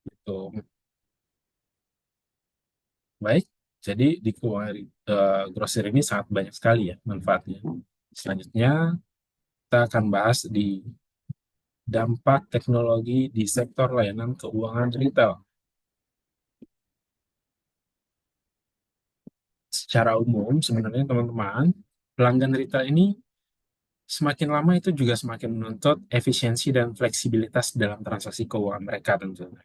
[SPEAKER 1] itu. Baik, jadi di keuangan grosir ini sangat banyak sekali ya manfaatnya. Selanjutnya kita akan bahas di dampak teknologi di sektor layanan keuangan retail. Secara umum, sebenarnya teman-teman, pelanggan retail ini semakin lama itu juga semakin menuntut efisiensi dan fleksibilitas dalam transaksi keuangan mereka tentunya.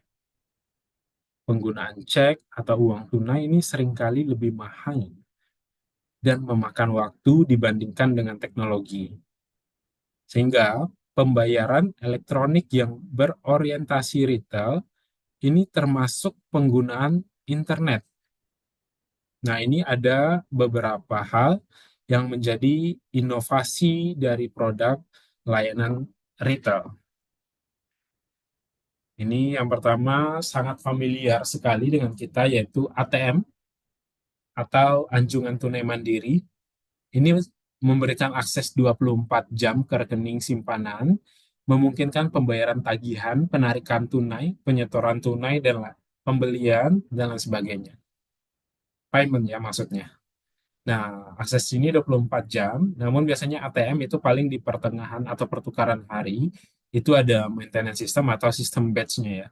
[SPEAKER 1] Penggunaan cek atau uang tunai ini seringkali lebih mahal dan memakan waktu dibandingkan dengan teknologi. Sehingga pembayaran elektronik yang berorientasi retail ini termasuk penggunaan internet. Nah, ini ada beberapa hal yang menjadi inovasi dari produk layanan retail. Ini yang pertama sangat familiar sekali dengan kita yaitu ATM atau anjungan tunai mandiri. Ini memberikan akses 24 jam ke rekening simpanan, memungkinkan pembayaran tagihan, penarikan tunai, penyetoran tunai, dan pembelian, dan lain sebagainya. Payment ya maksudnya. Nah, akses ini 24 jam, namun biasanya ATM itu paling di pertengahan atau pertukaran hari, itu ada maintenance system atau sistem batch-nya ya.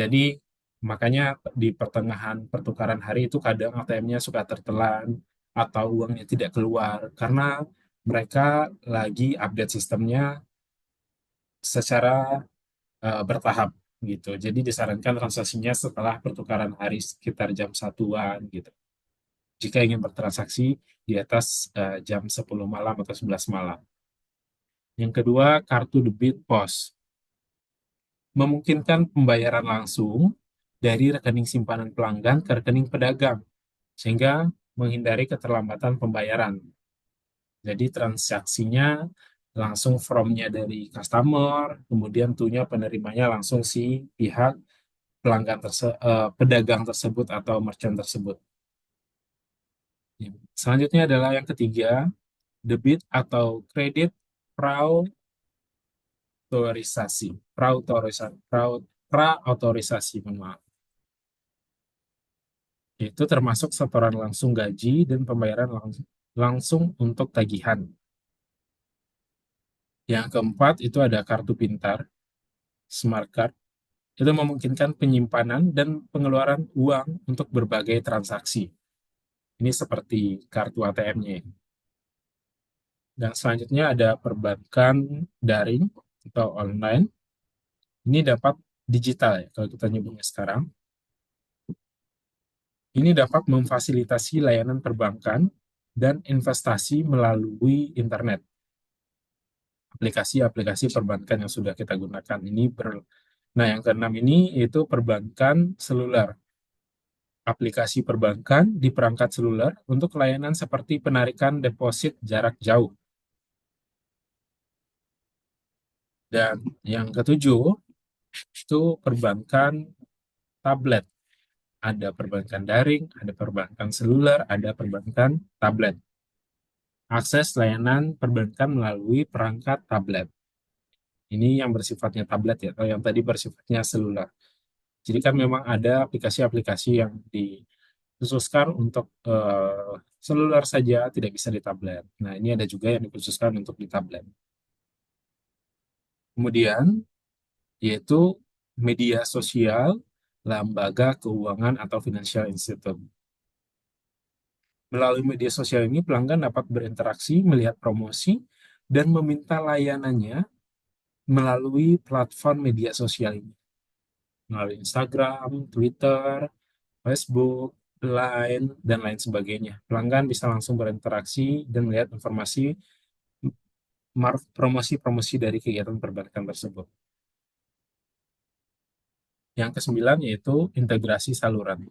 [SPEAKER 1] Jadi, makanya di pertengahan pertukaran hari itu kadang ATM-nya suka tertelan atau uangnya tidak keluar, karena mereka lagi update sistemnya secara bertahap gitu. Jadi disarankan transaksinya setelah pertukaran hari sekitar jam satuan gitu jika ingin bertransaksi di atas jam 10 malam atau 11 malam. Yang kedua, kartu debit pos. Memungkinkan pembayaran langsung dari rekening simpanan pelanggan ke rekening pedagang, sehingga menghindari keterlambatan pembayaran. Jadi transaksinya langsung from-nya dari customer, kemudian to-nya penerimanya langsung si pihak pedagang tersebut atau merchant tersebut. Selanjutnya adalah yang ketiga, debit atau kredit prautorisasi. Prautorisasi, mohon maaf. Itu termasuk setoran langsung gaji dan pembayaran langsung untuk tagihan. Yang keempat itu ada kartu pintar, smart card. Itu memungkinkan penyimpanan dan pengeluaran uang untuk berbagai transaksi. Ini seperti kartu ATM-nya. Dan selanjutnya ada perbankan daring atau online. Ini dapat digital ya, kalau kita nyebutnya sekarang. Ini dapat memfasilitasi layanan perbankan dan investasi melalui internet. Aplikasi-aplikasi perbankan yang sudah kita gunakan ini Nah, yang keenam ini yaitu perbankan seluler. Aplikasi perbankan di perangkat seluler untuk layanan seperti penarikan deposit jarak jauh. Dan yang ketujuh itu perbankan tablet. Ada perbankan daring, ada perbankan seluler, ada perbankan tablet. Akses layanan perbankan melalui perangkat tablet. Ini yang bersifatnya tablet ya, atau yang tadi bersifatnya seluler. Jadi kan memang ada aplikasi-aplikasi yang dikhususkan untuk seluler saja, tidak bisa di tablet. Nah, ini ada juga yang dikhususkan untuk di tablet. Kemudian, yaitu media sosial, lembaga keuangan atau financial institute. Melalui media sosial ini, pelanggan dapat berinteraksi, melihat promosi, dan meminta layanannya melalui platform media sosial ini. Melalui Instagram, Twitter, Facebook, Line, dan lain sebagainya. Pelanggan bisa langsung berinteraksi dan melihat informasi promosi-promosi dari kegiatan perbankan tersebut. Yang kesembilan yaitu integrasi saluran.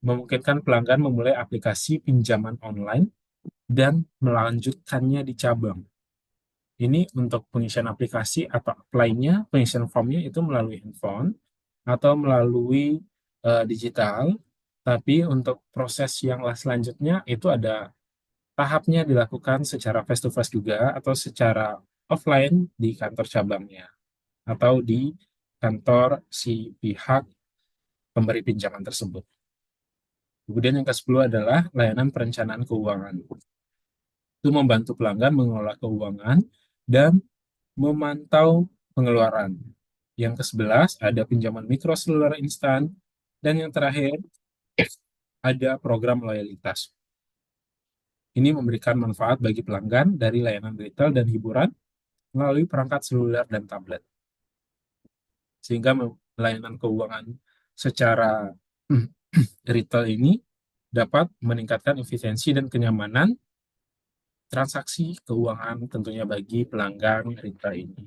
[SPEAKER 1] Memungkinkan pelanggan memulai aplikasi pinjaman online dan melanjutkannya di cabang. Ini untuk pengisian aplikasi atau apply-nya, pengisian formnya itu melalui handphone atau melalui digital. Tapi untuk proses yang selanjutnya itu ada tahapnya dilakukan secara face to face juga atau secara offline di kantor cabangnya atau di kantor si pihak pemberi pinjaman tersebut. Kemudian yang ke-10 adalah layanan perencanaan keuangan. Itu membantu pelanggan mengelola keuangan dan memantau pengeluaran. Yang ke-11 ada pinjaman mikro seluler instan. Dan yang terakhir ada program loyalitas. Ini memberikan manfaat bagi pelanggan dari layanan retail dan hiburan melalui perangkat seluler dan tablet. Sehingga layanan keuangan secara retail ini dapat meningkatkan efisiensi dan kenyamanan transaksi keuangan tentunya bagi pelanggan retail ini.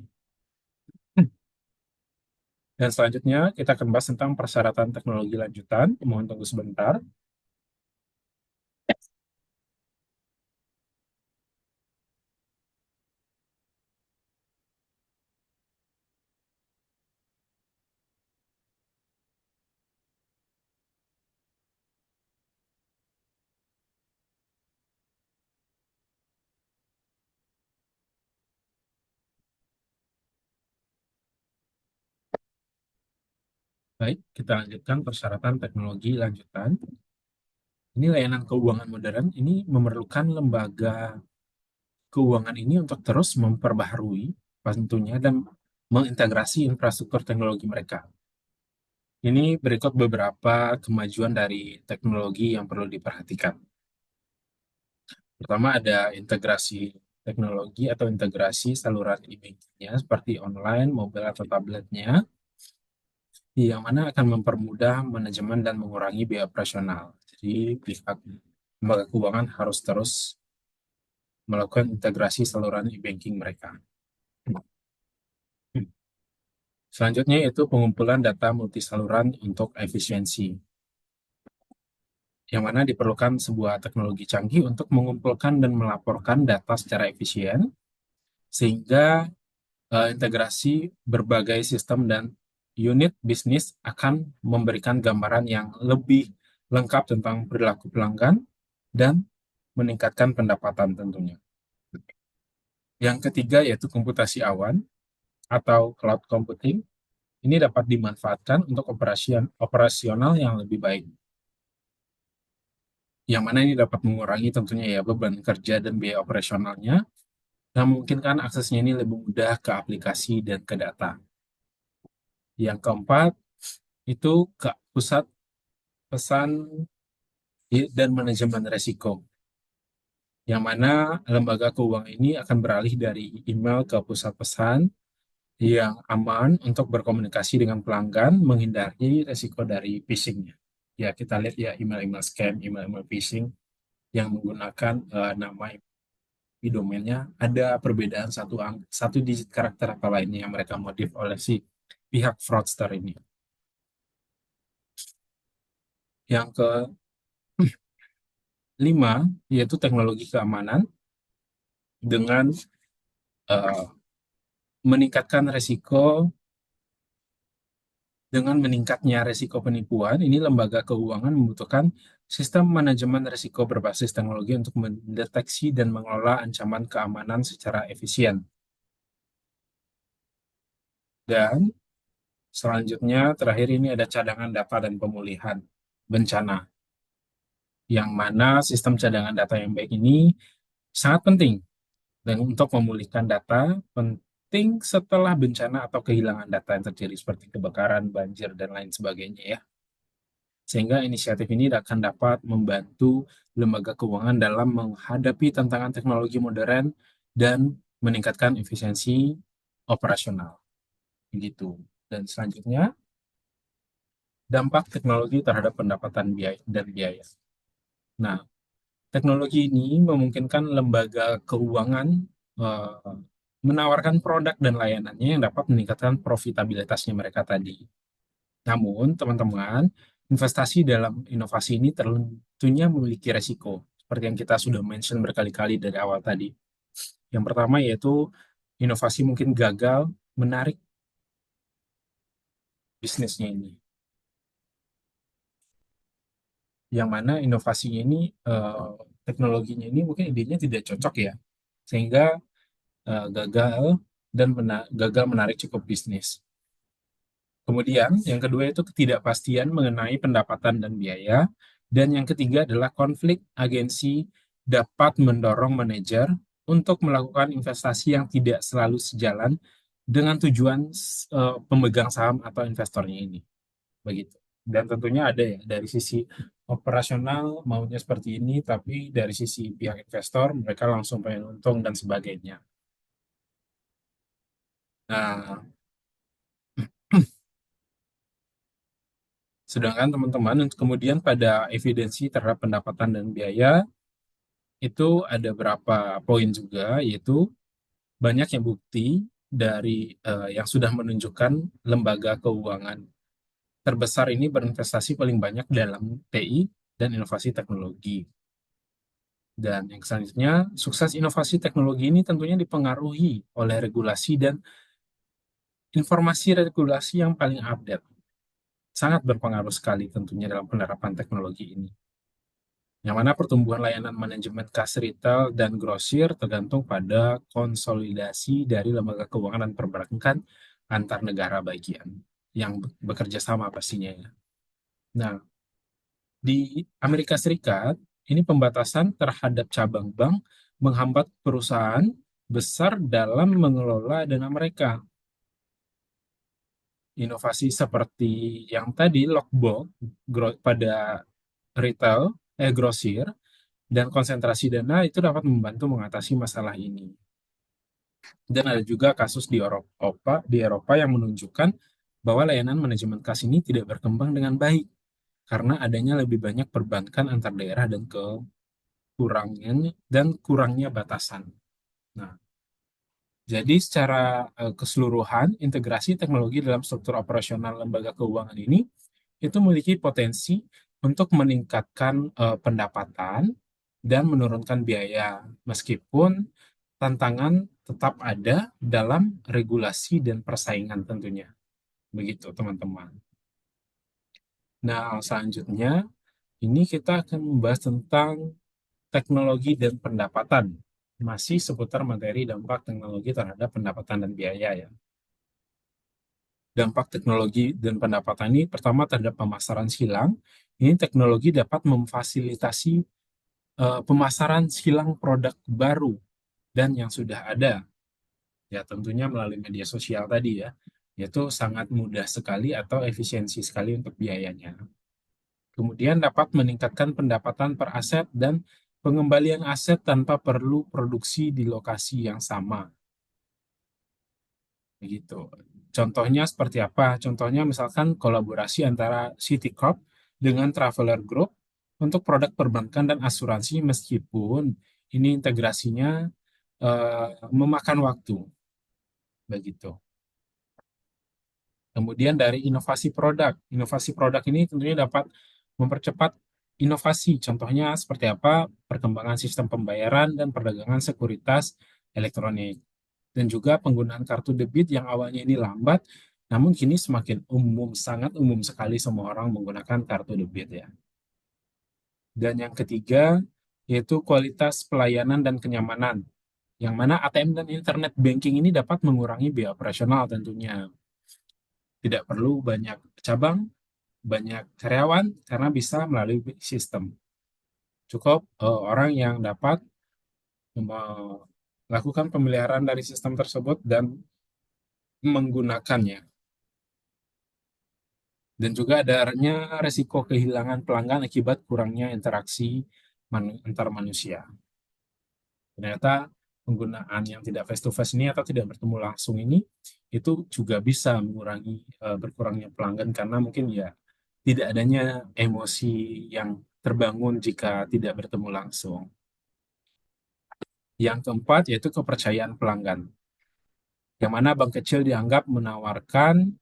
[SPEAKER 1] Dan selanjutnya kita akan bahas tentang persyaratan teknologi lanjutan. Mohon tunggu sebentar. Baik, kita lanjutkan persyaratan teknologi lanjutan. Ini layanan keuangan modern, ini memerlukan lembaga keuangan ini untuk terus memperbaharui tentunya dan mengintegrasi infrastruktur teknologi mereka. Ini berikut beberapa kemajuan dari teknologi yang perlu diperhatikan. Pertama ada integrasi teknologi atau integrasi saluran e-bankingnya seperti online, mobile atau tabletnya, yang mana akan mempermudah manajemen dan mengurangi biaya operasional. Jadi pihak lembaga keuangan harus terus melakukan integrasi saluran e-banking mereka. Selanjutnya yaitu pengumpulan data multisaluran untuk efisiensi, yang mana diperlukan sebuah teknologi canggih untuk mengumpulkan dan melaporkan data secara efisien, sehingga integrasi berbagai sistem dan unit bisnis akan memberikan gambaran yang lebih lengkap tentang perilaku pelanggan dan meningkatkan pendapatan tentunya. Yang ketiga yaitu komputasi awan atau cloud computing. Ini dapat dimanfaatkan untuk operasional yang lebih baik. Yang mana ini dapat mengurangi tentunya ya beban kerja dan biaya operasionalnya, dan memungkinkan aksesnya ini lebih mudah ke aplikasi dan ke data. Yang keempat, itu ke pusat pesan dan manajemen resiko, yang mana lembaga keuangan ini akan beralih dari email ke pusat pesan yang aman untuk berkomunikasi dengan pelanggan, menghindari resiko dari phishing-nya. Ya, kita lihat ya email-email scam, email-email phishing yang menggunakan nama di domainnya ada perbedaan satu digit karakter atau lainnya yang mereka modif oleh si pihak fraudster ini. Yang kelima yaitu teknologi keamanan dengan uh, meningkatkan resiko. Dengan meningkatnya resiko penipuan, ini lembaga keuangan membutuhkan sistem manajemen risiko berbasis teknologi untuk mendeteksi dan mengelola ancaman keamanan secara efisien. Dan selanjutnya, terakhir ini ada cadangan data dan pemulihan bencana, yang mana sistem cadangan data yang baik ini sangat penting dan untuk memulihkan data penting setelah bencana atau kehilangan data yang terjadi seperti kebakaran, banjir, dan lain sebagainya ya. Sehingga inisiatif ini akan dapat membantu lembaga keuangan dalam menghadapi tantangan teknologi modern dan meningkatkan efisiensi operasional. Begitu. Dan selanjutnya, dampak teknologi terhadap pendapatan biaya dan biaya. Nah, teknologi ini memungkinkan lembaga keuangan eh, menawarkan produk dan layanannya yang dapat meningkatkan profitabilitasnya mereka tadi. Namun, teman-teman, investasi dalam inovasi ini tentunya memiliki resiko, seperti yang kita sudah mention berkali-kali dari awal tadi. Yang pertama yaitu inovasi mungkin gagal menarik bisnisnya ini, yang mana inovasinya ini, teknologinya ini mungkin idenya tidak cocok ya, sehingga gagal dan gagal menarik cukup bisnis. Kemudian, yang kedua itu ketidakpastian mengenai pendapatan dan biaya. Dan yang ketiga adalah konflik agensi dapat mendorong manajer untuk melakukan investasi yang tidak selalu sejalan dengan tujuan pemegang saham atau investornya ini. Begitu. Dan tentunya ada ya dari sisi operasional maunya seperti ini, tapi dari sisi pihak investor mereka langsung pengen untung dan sebagainya. Nah, sedangkan teman-teman untuk kemudian pada evidensi terhadap pendapatan dan biaya itu ada berapa poin juga, yaitu banyak yang bukti dari yang sudah menunjukkan lembaga keuangan terbesar ini berinvestasi paling banyak dalam TI dan inovasi teknologi. Dan yang selanjutnya, sukses inovasi teknologi ini tentunya dipengaruhi oleh regulasi dan informasi regulasi yang paling update. Sangat berpengaruh sekali tentunya dalam penerapan teknologi ini. Yang mana pertumbuhan layanan manajemen kas retail dan grosir tergantung pada konsolidasi dari lembaga keuangan dan perbankan antar negara bagian yang bekerja sama pastinya ya. Nah, di Amerika Serikat, ini pembatasan terhadap cabang bank menghambat perusahaan besar dalam mengelola dana mereka. Inovasi seperti yang tadi, lockbox pada retail, grosir, dan konsentrasi dana itu dapat membantu mengatasi masalah ini. Dan ada juga kasus di Eropa yang menunjukkan bahwa layanan manajemen kas ini tidak berkembang dengan baik karena adanya lebih banyak perbankan antar daerah dan kurangnya batasan. Nah, jadi secara keseluruhan integrasi teknologi dalam struktur operasional lembaga keuangan ini itu memiliki potensi untuk meningkatkan pendapatan dan menurunkan biaya, meskipun tantangan tetap ada dalam regulasi dan persaingan tentunya. Begitu, teman-teman. Nah, selanjutnya ini kita akan membahas tentang teknologi dan pendapatan. Masih seputar materi dampak teknologi terhadap pendapatan dan biaya ya. Dampak teknologi dan pendapatan ini pertama terhadap pemasaran silang. Ini teknologi dapat memfasilitasi pemasaran silang produk baru dan yang sudah ada. Ya tentunya melalui media sosial tadi ya. Yaitu sangat mudah sekali atau efisiensi sekali untuk biayanya. Kemudian dapat meningkatkan pendapatan per aset dan pengembalian aset tanpa perlu produksi di lokasi yang sama. Begitu. Contohnya seperti apa? Contohnya misalkan kolaborasi antara Citi Corp dengan Traveler Group untuk produk perbankan dan asuransi meskipun ini integrasinya memakan waktu. Begitu. Kemudian dari inovasi produk ini tentunya dapat mempercepat inovasi. Contohnya seperti apa? Perkembangan sistem pembayaran dan perdagangan sekuritas elektronik. Dan juga penggunaan kartu debit yang awalnya ini lambat, namun kini semakin umum, sangat umum sekali semua orang menggunakan kartu debit ya. Dan yang ketiga, yaitu kualitas pelayanan dan kenyamanan, yang mana ATM dan internet banking ini dapat mengurangi biaya operasional tentunya. Tidak perlu banyak cabang, banyak karyawan, karena bisa melalui sistem. Cukup orang yang dapat melakukan pemeliharaan dari sistem tersebut dan menggunakannya. Dan juga adanya resiko kehilangan pelanggan akibat kurangnya interaksi antar manusia. Ternyata penggunaan yang tidak face to face ini atau tidak bertemu langsung ini itu juga bisa mengurangi berkurangnya pelanggan karena mungkin ya tidak adanya emosi yang terbangun jika tidak bertemu langsung. Yang keempat yaitu kepercayaan pelanggan, yang mana bank kecil dianggap menawarkan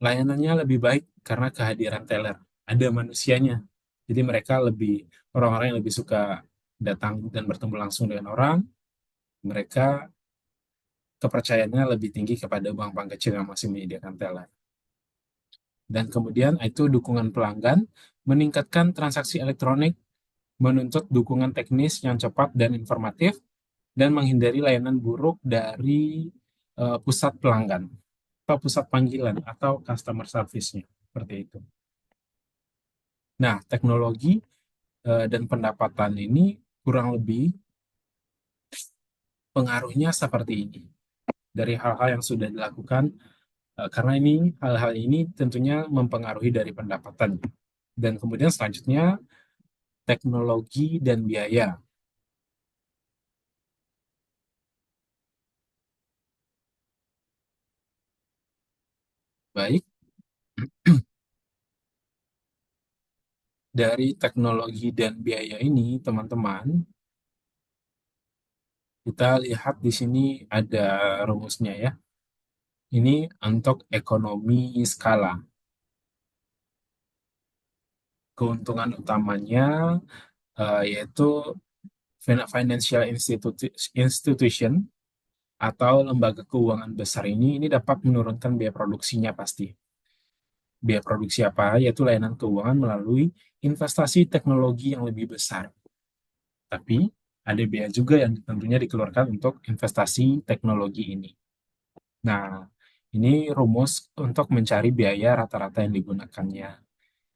[SPEAKER 1] layanannya lebih baik karena kehadiran teller, ada manusianya. Jadi mereka lebih, orang-orang yang lebih suka datang dan bertemu langsung dengan orang, mereka kepercayaannya lebih tinggi kepada bank-bank kecil yang masih menyediakan teller. Dan kemudian itu dukungan pelanggan, meningkatkan transaksi elektronik, menuntut dukungan teknis yang cepat dan informatif, dan menghindari layanan buruk dari pusat pelanggan atau pusat panggilan atau customer service-nya. Seperti itu. Nah, teknologi dan pendapatan ini kurang lebih pengaruhnya seperti ini. Dari hal-hal yang sudah dilakukan, karena ini hal-hal ini tentunya mempengaruhi dari pendapatan. Dan kemudian selanjutnya teknologi dan biaya. Baik, dari teknologi dan biaya ini, teman-teman, kita lihat di sini ada rumusnya ya. Ini untuk ekonomi skala. Keuntungan utamanya yaitu financial institution atau lembaga keuangan besar ini dapat menurunkan biaya produksinya pasti. Biaya produksi apa? Yaitu layanan keuangan melalui investasi teknologi yang lebih besar. Tapi ada biaya juga yang tentunya dikeluarkan untuk investasi teknologi ini. Nah, ini rumus untuk mencari biaya rata-rata yang digunakannya,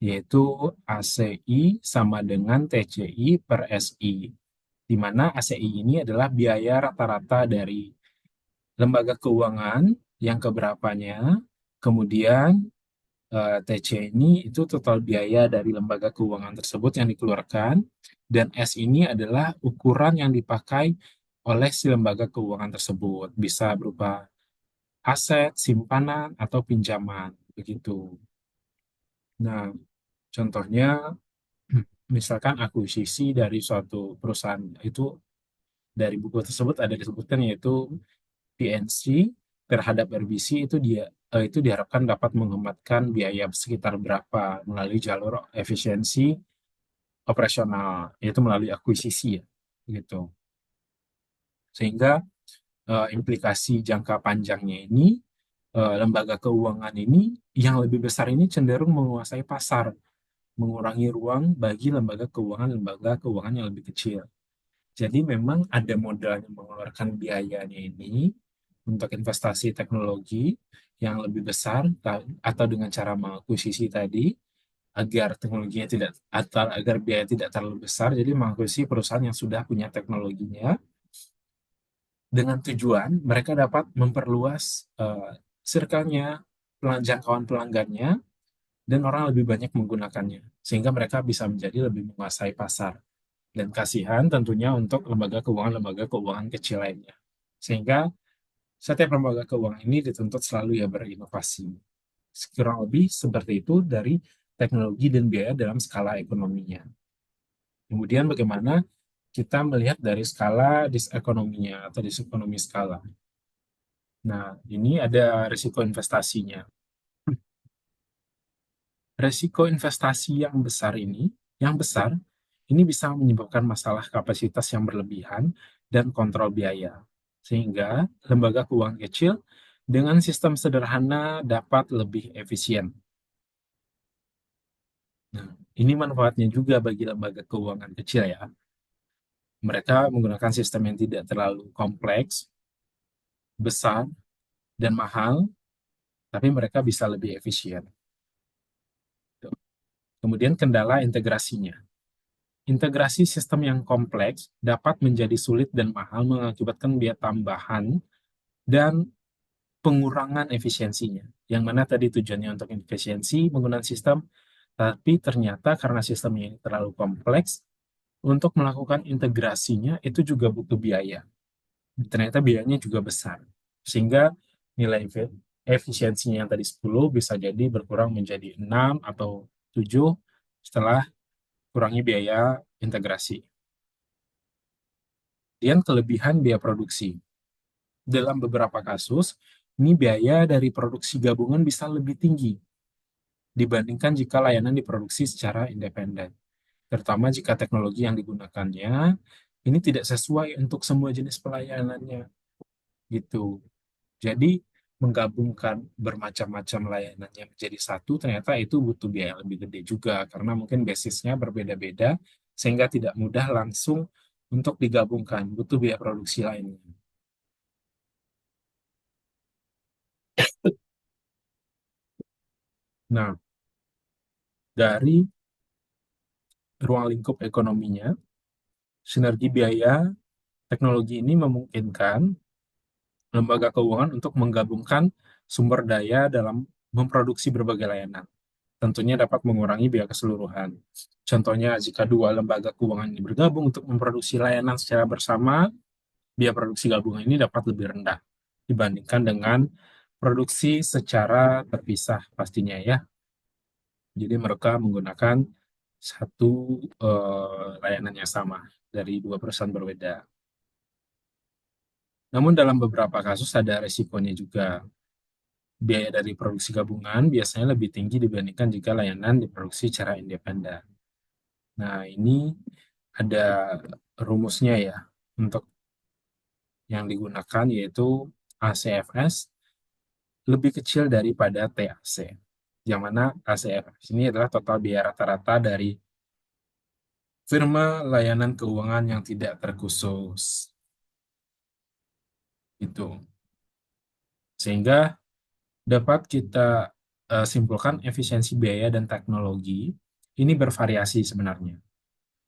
[SPEAKER 1] yaitu ACI sama dengan TCI per SI, di mana ACI ini adalah biaya rata-rata dari lembaga keuangan yang keberapanya, kemudian TC ini itu total biaya dari lembaga keuangan tersebut yang dikeluarkan, dan S ini adalah ukuran yang dipakai oleh si lembaga keuangan tersebut. Bisa berupa aset, simpanan, atau pinjaman. Begitu. Nah, contohnya, misalkan akuisisi dari suatu perusahaan itu dari buku tersebut ada disebutkan yaitu PNC terhadap RBC itu diharapkan dapat menghematkan biaya sekitar berapa melalui jalur efisiensi operasional, yaitu melalui akuisisi ya, gitu. Sehingga implikasi jangka panjangnya ini lembaga keuangan ini yang lebih besar ini cenderung menguasai pasar, mengurangi ruang bagi lembaga keuangan yang lebih kecil. Jadi memang ada modal yang mengeluarkan biayanya ini untuk investasi teknologi yang lebih besar atau dengan cara mengakuisisi tadi agar teknologinya tidak atau agar biaya tidak terlalu besar. Jadi mengakuisisi perusahaan yang sudah punya teknologinya dengan tujuan mereka dapat memperluas circle-nya, jangkauan pelanggannya, dan orang lebih banyak menggunakannya sehingga mereka bisa menjadi lebih menguasai pasar. Dan kasihan tentunya untuk lembaga keuangan kecil lainnya. Sehingga setiap lembaga keuangan ini dituntut selalu ya berinovasi. Kurang lebih seperti itu dari teknologi dan biaya dalam skala ekonominya. Kemudian bagaimana kita melihat dari skala disekonominya atau disekonomi skala. Nah, ini ada risiko investasinya. Risiko investasi yang besar, ini bisa menyebabkan masalah kapasitas yang berlebihan dan kontrol biaya. sehingga lembaga keuangan kecil dengan sistem sederhana dapat lebih efisien. Nah, ini manfaatnya juga bagi lembaga keuangan kecil ya. Mereka menggunakan sistem yang tidak terlalu kompleks, besar, dan mahal, tapi mereka bisa lebih efisien. Kemudian kendala integrasinya. Integrasi sistem yang kompleks dapat menjadi sulit dan mahal mengakibatkan biaya tambahan dan pengurangan efisiensinya. Yang mana tadi tujuannya untuk efisiensi menggunakan sistem, tapi ternyata karena sistemnya ini terlalu kompleks, untuk melakukan integrasinya itu juga butuh biaya. Ternyata biayanya juga besar. Sehingga nilai efisiensinya yang tadi 10 bisa jadi berkurang menjadi 6 atau 7 setelah kurangi biaya integrasi. Dan kelebihan biaya produksi. Dalam beberapa kasus, ini biaya dari produksi gabungan bisa lebih tinggi dibandingkan jika layanan diproduksi secara independen. Terutama jika teknologi yang digunakannya ini tidak sesuai untuk semua jenis pelayanannya gitu. Jadi menggabungkan bermacam-macam layanannya menjadi satu ternyata itu butuh biaya lebih gede juga karena mungkin basisnya berbeda-beda sehingga tidak mudah langsung untuk digabungkan, butuh biaya produksi lainnya. Nah, dari ruang lingkup ekonominya, sinergi biaya teknologi ini memungkinkan lembaga keuangan untuk menggabungkan sumber daya dalam memproduksi berbagai layanan. Tentunya dapat mengurangi biaya keseluruhan. Contohnya, jika dua lembaga keuangan ini bergabung untuk memproduksi layanan secara bersama, biaya produksi gabungan ini dapat lebih rendah dibandingkan dengan produksi secara terpisah pastinya ya. Jadi mereka menggunakan satu layanan yang sama dari dua perusahaan berbeda. Namun dalam beberapa kasus ada resikonya juga. Biaya dari produksi gabungan biasanya lebih tinggi dibandingkan jika layanan diproduksi secara independen. Nah, ini ada rumusnya ya untuk yang digunakan yaitu ACFS lebih kecil daripada TAC. Yang mana ACFS ini adalah total biaya rata-rata dari firma layanan keuangan yang tidak terkhusus. Itu. Sehingga dapat kita simpulkan efisiensi biaya dan teknologi ini bervariasi sebenarnya.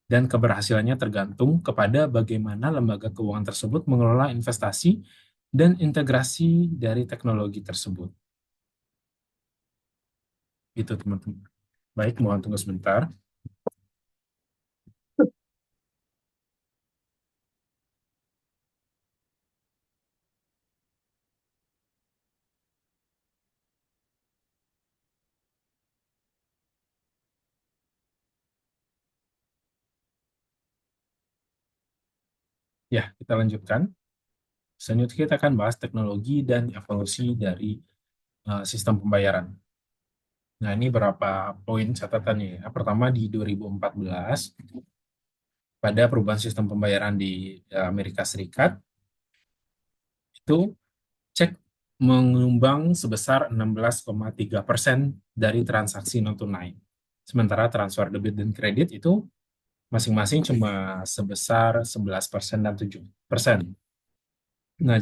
[SPEAKER 1] Dan keberhasilannya tergantung kepada bagaimana lembaga keuangan tersebut mengelola investasi dan integrasi dari teknologi tersebut. Itu teman-teman. Baik, mohon tunggu sebentar. Ya, kita lanjutkan. Selanjutnya kita akan bahas teknologi dan evolusi dari sistem pembayaran. Nah, ini berapa poin catatannya ya. Pertama, di 2014, pada perubahan sistem pembayaran di Amerika Serikat, itu cek menyumbang sebesar 16,3% dari transaksi non-tunai. Sementara transfer debit dan kredit itu masing-masing cuma sebesar 11% dan 7%. Nah,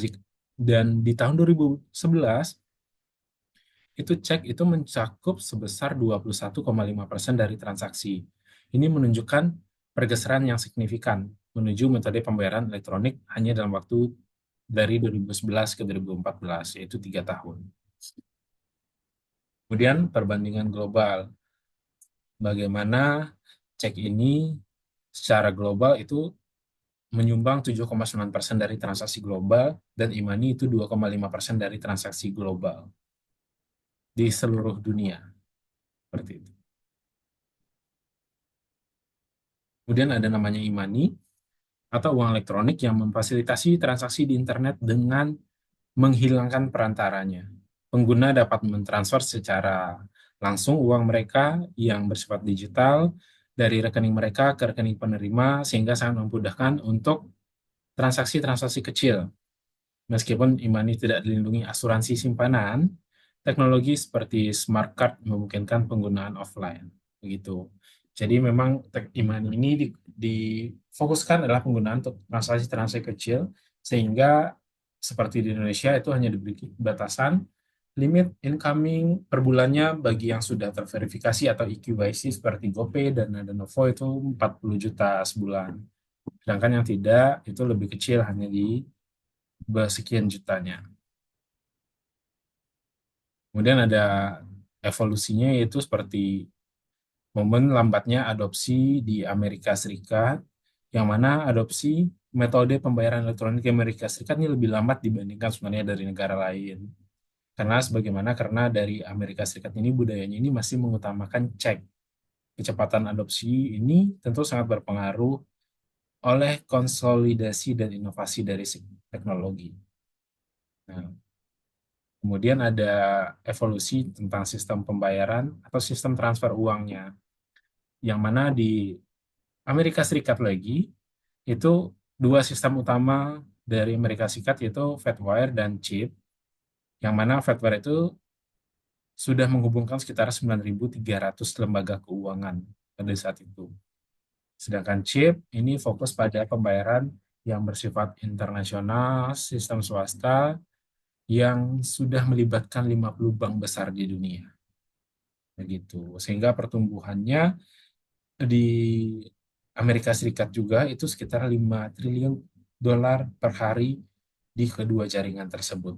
[SPEAKER 1] dan di tahun 2011, itu cek itu mencakup sebesar 21,5% dari transaksi. Ini menunjukkan pergeseran yang signifikan menuju metode pembayaran elektronik hanya dalam waktu dari 2011 ke 2014, yaitu 3 tahun. Kemudian perbandingan global. Bagaimana cek ini secara global itu menyumbang 7,9% dari transaksi global dan e-money itu 2,5% dari transaksi global di seluruh dunia. Seperti itu. Kemudian ada namanya e-money atau uang elektronik yang memfasilitasi transaksi di internet dengan menghilangkan perantaranya. Pengguna dapat mentransfer secara langsung uang mereka yang bersifat digital dari rekening mereka ke rekening penerima sehingga sangat memudahkan untuk transaksi-transaksi kecil. Meskipun Imani tidak dilindungi asuransi simpanan, teknologi seperti smart card memungkinkan penggunaan offline. Begitu. Jadi memang Imani ini difokuskan adalah penggunaan untuk transaksi-transaksi kecil, sehingga seperti di Indonesia itu hanya diberi batasan limit incoming per bulannya bagi yang sudah terverifikasi atau EQYC seperti GoPay dan Novo itu 40 juta sebulan. Sedangkan yang tidak itu lebih kecil, hanya di sekian jutanya. Kemudian ada evolusinya, yaitu seperti momen lambatnya adopsi di Amerika Serikat, yang mana adopsi metode pembayaran elektronik di Amerika Serikat ini lebih lambat dibandingkan sebenarnya dari negara lain. Karena dari Amerika Serikat ini budayanya ini masih mengutamakan cek. Kecepatan adopsi ini tentu sangat berpengaruh oleh konsolidasi dan inovasi dari teknologi. Nah, kemudian ada evolusi tentang sistem pembayaran atau sistem transfer uangnya, yang mana di Amerika Serikat lagi, itu dua sistem utama dari Amerika Serikat, yaitu Fedwire dan CHIP, yang mana Fedwire itu sudah menghubungkan sekitar 9.300 lembaga keuangan pada saat itu. Sedangkan CHIP ini fokus pada pembayaran yang bersifat internasional, sistem swasta, yang sudah melibatkan 50 bank besar di dunia. Begitu. Sehingga pertumbuhannya di Amerika Serikat juga itu sekitar 5 triliun dolar per hari di kedua jaringan tersebut.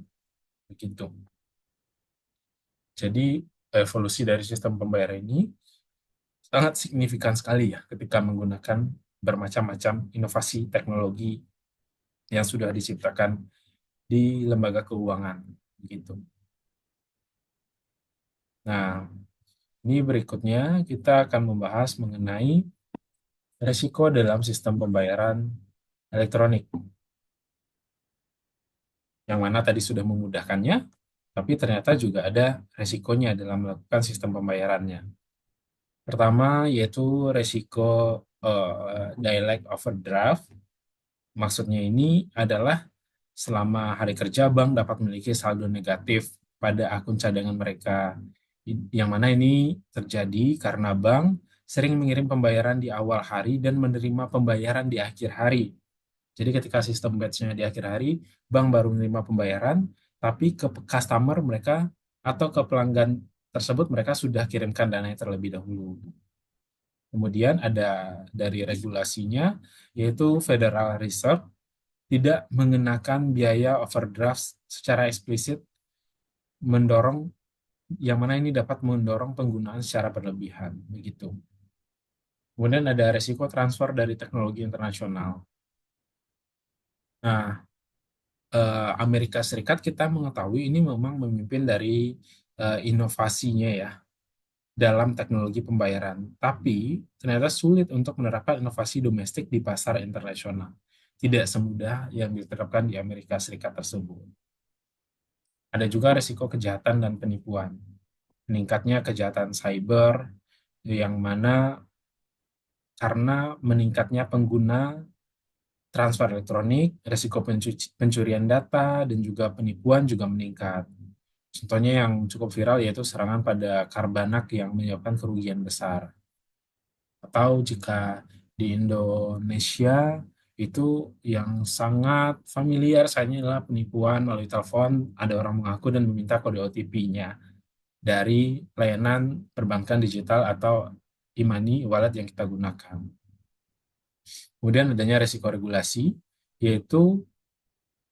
[SPEAKER 1] Begitu. Jadi evolusi dari sistem pembayaran ini sangat signifikan sekali ya ketika menggunakan bermacam-macam inovasi teknologi yang sudah diciptakan di lembaga keuangan. Begitu. Nah, ini berikutnya kita akan membahas mengenai resiko dalam sistem pembayaran elektronik, yang mana tadi sudah memudahkannya, tapi ternyata juga ada resikonya dalam melakukan sistem pembayarannya. Pertama, yaitu resiko direct overdraft. Maksudnya ini adalah selama hari kerja, bank dapat memiliki saldo negatif pada akun cadangan mereka. Yang mana ini terjadi karena bank sering mengirim pembayaran di awal hari dan menerima pembayaran di akhir hari. Jadi ketika sistem batch-nya di akhir hari, bank baru menerima pembayaran, tapi ke customer mereka atau ke pelanggan tersebut mereka sudah kirimkan dananya terlebih dahulu. Kemudian ada dari regulasinya, yaitu Federal Reserve tidak mengenakan biaya overdraft secara eksplisit, mendorong yang mana ini dapat mendorong penggunaan secara berlebihan. Begitu. Kemudian ada resiko transfer dari teknologi internasional. Nah, Amerika Serikat kita mengetahui ini memang memimpin dari inovasinya ya dalam teknologi pembayaran, tapi ternyata sulit untuk menerapkan inovasi domestik di pasar internasional. Tidak semudah yang diterapkan di Amerika Serikat tersebut. Ada juga risiko kejahatan dan penipuan. Meningkatnya kejahatan cyber, yang mana karena meningkatnya pengguna transfer elektronik, risiko pencurian data, dan juga penipuan juga meningkat. Contohnya yang cukup viral yaitu serangan pada Karbanak yang menyebabkan kerugian besar. Atau jika di Indonesia itu yang sangat familiar saatnya adalah penipuan melalui telepon, ada orang mengaku dan meminta kode OTP-nya dari layanan perbankan digital atau e-money wallet yang kita gunakan. Kemudian adanya resiko regulasi, yaitu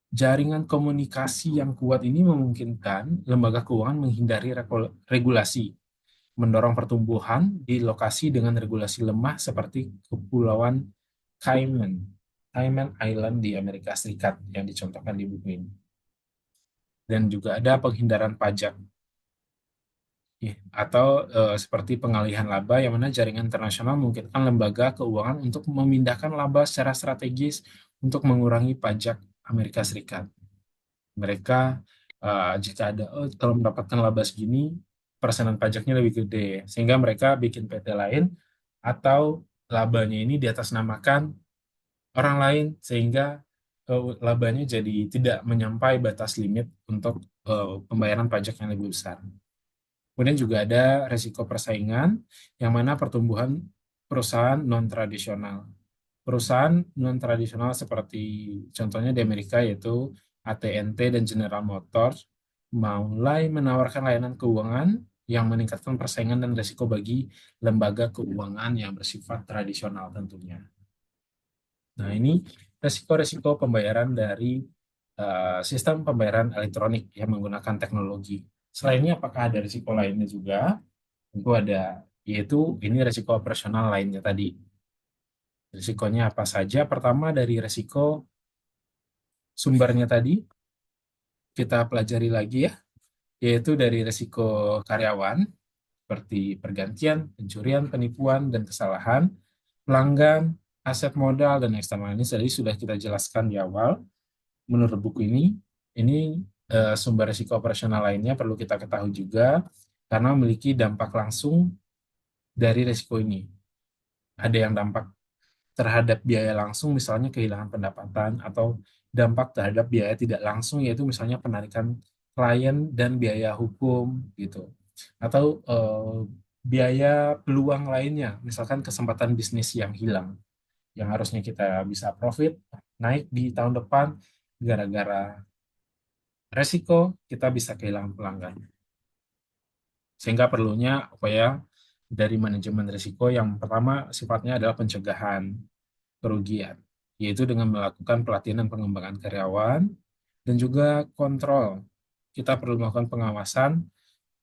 [SPEAKER 1] jaringan komunikasi yang kuat ini memungkinkan lembaga keuangan menghindari regulasi, mendorong pertumbuhan di lokasi dengan regulasi lemah seperti Kepulauan Cayman, Cayman Island di Amerika Serikat yang dicontohkan di buku ini. Dan juga ada penghindaran pajak, ya, atau seperti pengalihan laba, yang mana jaringan internasional memungkinkan lembaga keuangan untuk memindahkan laba secara strategis untuk mengurangi pajak Amerika Serikat. Mereka jika ada kalau mendapatkan laba segini, persenan pajaknya lebih gede, sehingga mereka bikin PT lain atau labanya ini di atas namakan orang lain, sehingga labanya jadi tidak menyampai batas limit untuk pembayaran pajak yang lebih besar. Kemudian juga ada resiko persaingan, yang mana pertumbuhan perusahaan non-tradisional. Perusahaan non-tradisional seperti contohnya di Amerika yaitu AT&T dan General Motors mulai menawarkan layanan keuangan yang meningkatkan persaingan dan resiko bagi lembaga keuangan yang bersifat tradisional tentunya. Nah, ini resiko-resiko pembayaran dari sistem pembayaran elektronik yang menggunakan teknologi. Selain ini, apakah ada risiko lainnya juga? Tentu ada, yaitu ini risiko operasional lainnya tadi. Risikonya apa saja? Pertama dari risiko sumbernya tadi, kita pelajari lagi ya, yaitu dari risiko karyawan, seperti pergantian, pencurian, penipuan, dan kesalahan, pelanggan, aset modal, dan eksternal ini tadi sudah kita jelaskan di awal. Menurut buku ini sumber risiko operasional lainnya perlu kita ketahui juga karena memiliki dampak langsung dari risiko ini. Ada yang dampak terhadap biaya langsung, misalnya kehilangan pendapatan, atau dampak terhadap biaya tidak langsung, yaitu misalnya penarikan klien dan biaya hukum gitu. Atau biaya peluang lainnya, misalkan kesempatan bisnis yang hilang, yang harusnya kita bisa profit, naik di tahun depan, gara-gara resiko kita bisa kehilangan pelanggan. Sehingga perlunya upaya dari manajemen risiko yang pertama sifatnya adalah pencegahan kerugian, yaitu dengan melakukan pelatihan dan pengembangan karyawan, dan juga kontrol. Kita perlu melakukan pengawasan,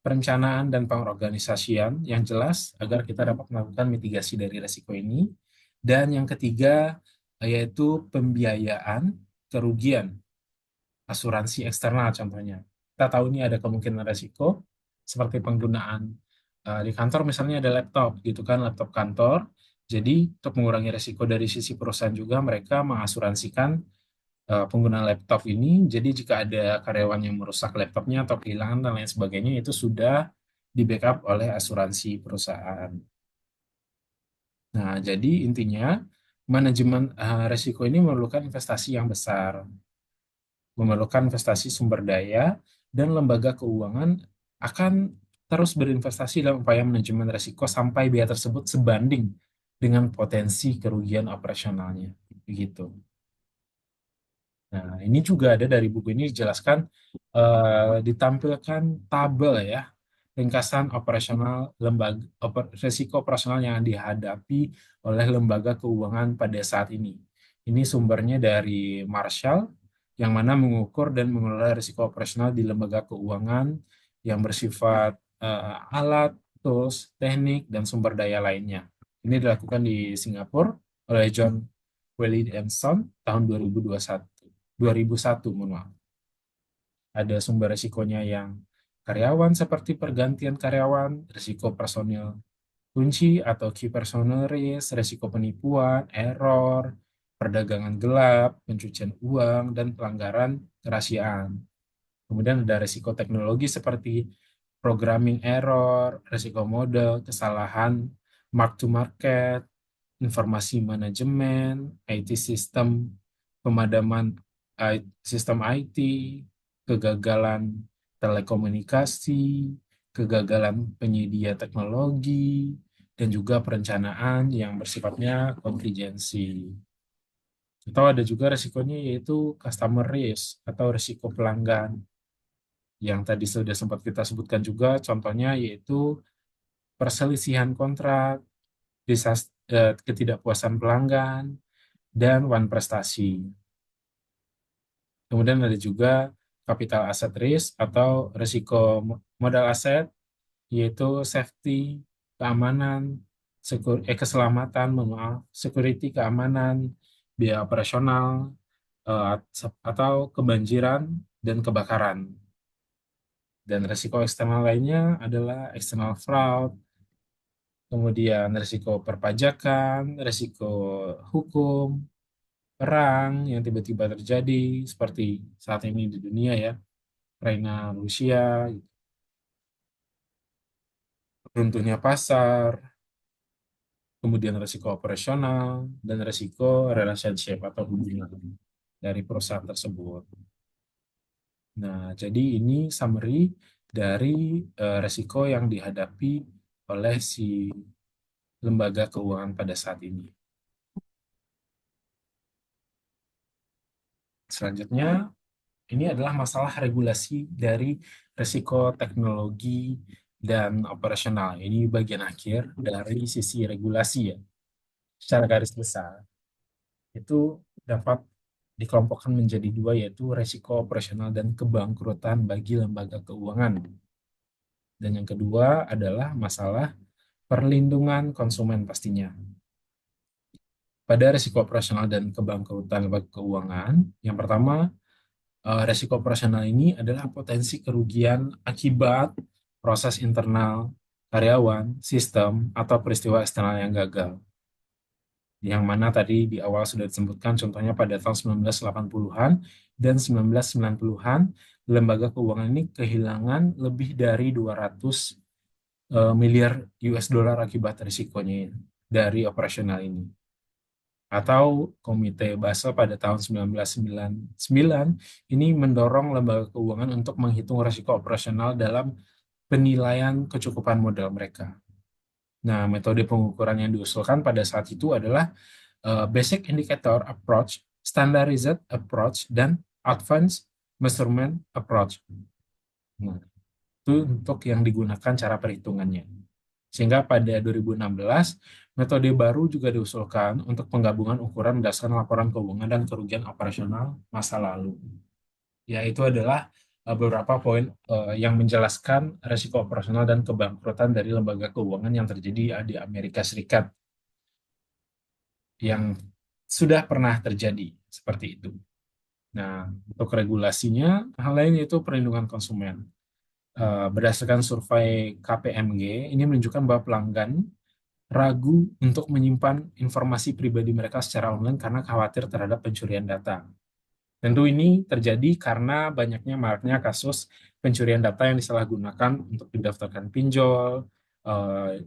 [SPEAKER 1] perencanaan, dan pengorganisasian yang jelas agar kita dapat melakukan mitigasi dari risiko ini. Dan yang ketiga, yaitu pembiayaan kerugian asuransi eksternal contohnya. Kita tahu ini ada kemungkinan resiko seperti penggunaan di kantor misalnya ada laptop gitu kan, laptop kantor. Jadi untuk mengurangi resiko dari sisi perusahaan juga mereka mengasuransikan penggunaan laptop ini. Jadi jika ada karyawan yang merusak laptopnya atau kehilangan dan lain sebagainya itu sudah di backup oleh asuransi perusahaan. Nah, jadi intinya manajemen resiko ini memerlukan investasi yang besar, memerlukan investasi sumber daya, dan lembaga keuangan akan terus berinvestasi dalam upaya manajemen risiko sampai biaya tersebut sebanding dengan potensi kerugian operasionalnya. Begitu. Nah, ini juga ada dari buku ini dijelaskan, ditampilkan tabel ya, ringkasan operasional lembaga risiko operasional yang dihadapi oleh lembaga keuangan pada saat ini. Ini sumbernya dari Marshall, yang mana mengukur dan mengelola risiko operasional di lembaga keuangan yang bersifat alat, tools, teknik, dan sumber daya lainnya. Ini dilakukan di Singapura oleh John Wiley and Son tahun 2001, mohon maaf. Ada sumber risikonya yang karyawan seperti pergantian karyawan, risiko personil kunci atau key personal risk, risiko penipuan, error, perdagangan gelap, pencucian uang, dan pelanggaran kerahasiaan. Kemudian ada risiko teknologi seperti programming error, risiko model, kesalahan mark to market, informasi manajemen, IT sistem, pemadaman sistem IT, kegagalan telekomunikasi, kegagalan penyedia teknologi, dan juga perencanaan yang bersifatnya kontingensi. Atau ada juga resikonya yaitu customer risk atau risiko pelanggan yang tadi sudah sempat kita sebutkan juga, contohnya yaitu perselisihan kontrak, ketidakpuasan pelanggan, dan one prestasi. Kemudian ada juga capital asset risk atau risiko modal aset, yaitu safety, keamanan, keselamatan, maaf, security, keamanan, biaya operasional, eh, atau kebanjiran dan kebakaran. Dan risiko eksternal lainnya adalah external fraud, kemudian risiko perpajakan, risiko hukum, perang yang tiba-tiba terjadi seperti saat ini di dunia ya, Ukraina, Rusia, runtuhnya pasar, kemudian risiko operasional, dan risiko relationship atau hubungan. dari perusahaan tersebut. Nah, jadi ini summary dari resiko yang dihadapi oleh si lembaga keuangan pada saat ini. Selanjutnya, ini adalah masalah regulasi dari resiko teknologi dan operasional. Ini bagian akhir dari sisi regulasi ya. Secara garis besar, itu dapat dikelompokkan menjadi dua, yaitu resiko operasional dan kebangkrutan bagi lembaga keuangan. Dan yang kedua adalah masalah perlindungan konsumen pastinya. Pada resiko operasional dan kebangkrutan lembaga keuangan, yang pertama, resiko operasional ini adalah potensi kerugian akibat proses internal karyawan, sistem, atau peristiwa eksternal yang gagal. Yang mana tadi di awal sudah disebutkan contohnya pada tahun 1980-an dan 1990-an, lembaga keuangan ini kehilangan lebih dari 200 miliar US dollar akibat risikonya dari operasional ini. Atau Komite Basel pada tahun 1999 ini mendorong lembaga keuangan untuk menghitung risiko operasional dalam penilaian kecukupan modal mereka. Nah, metode pengukuran yang diusulkan pada saat itu adalah Basic Indicator Approach, Standardized Approach, dan Advanced Measurement Approach. Nah, itu untuk yang digunakan cara perhitungannya. Sehingga pada 2016, metode baru juga diusulkan untuk penggabungan ukuran berdasarkan laporan keuangan dan kerugian operasional masa lalu. Yaitu adalah beberapa poin yang menjelaskan risiko operasional dan kebangkrutan dari lembaga keuangan yang terjadi di Amerika Serikat yang sudah pernah terjadi seperti itu. Nah, untuk regulasinya, hal lain yaitu perlindungan konsumen. Berdasarkan survei KPMG, ini menunjukkan bahwa pelanggan ragu untuk menyimpan informasi pribadi mereka secara online karena khawatir terhadap pencurian data. Tentu ini terjadi karena banyaknya maraknya kasus pencurian data yang disalahgunakan untuk didaftarkan pinjol,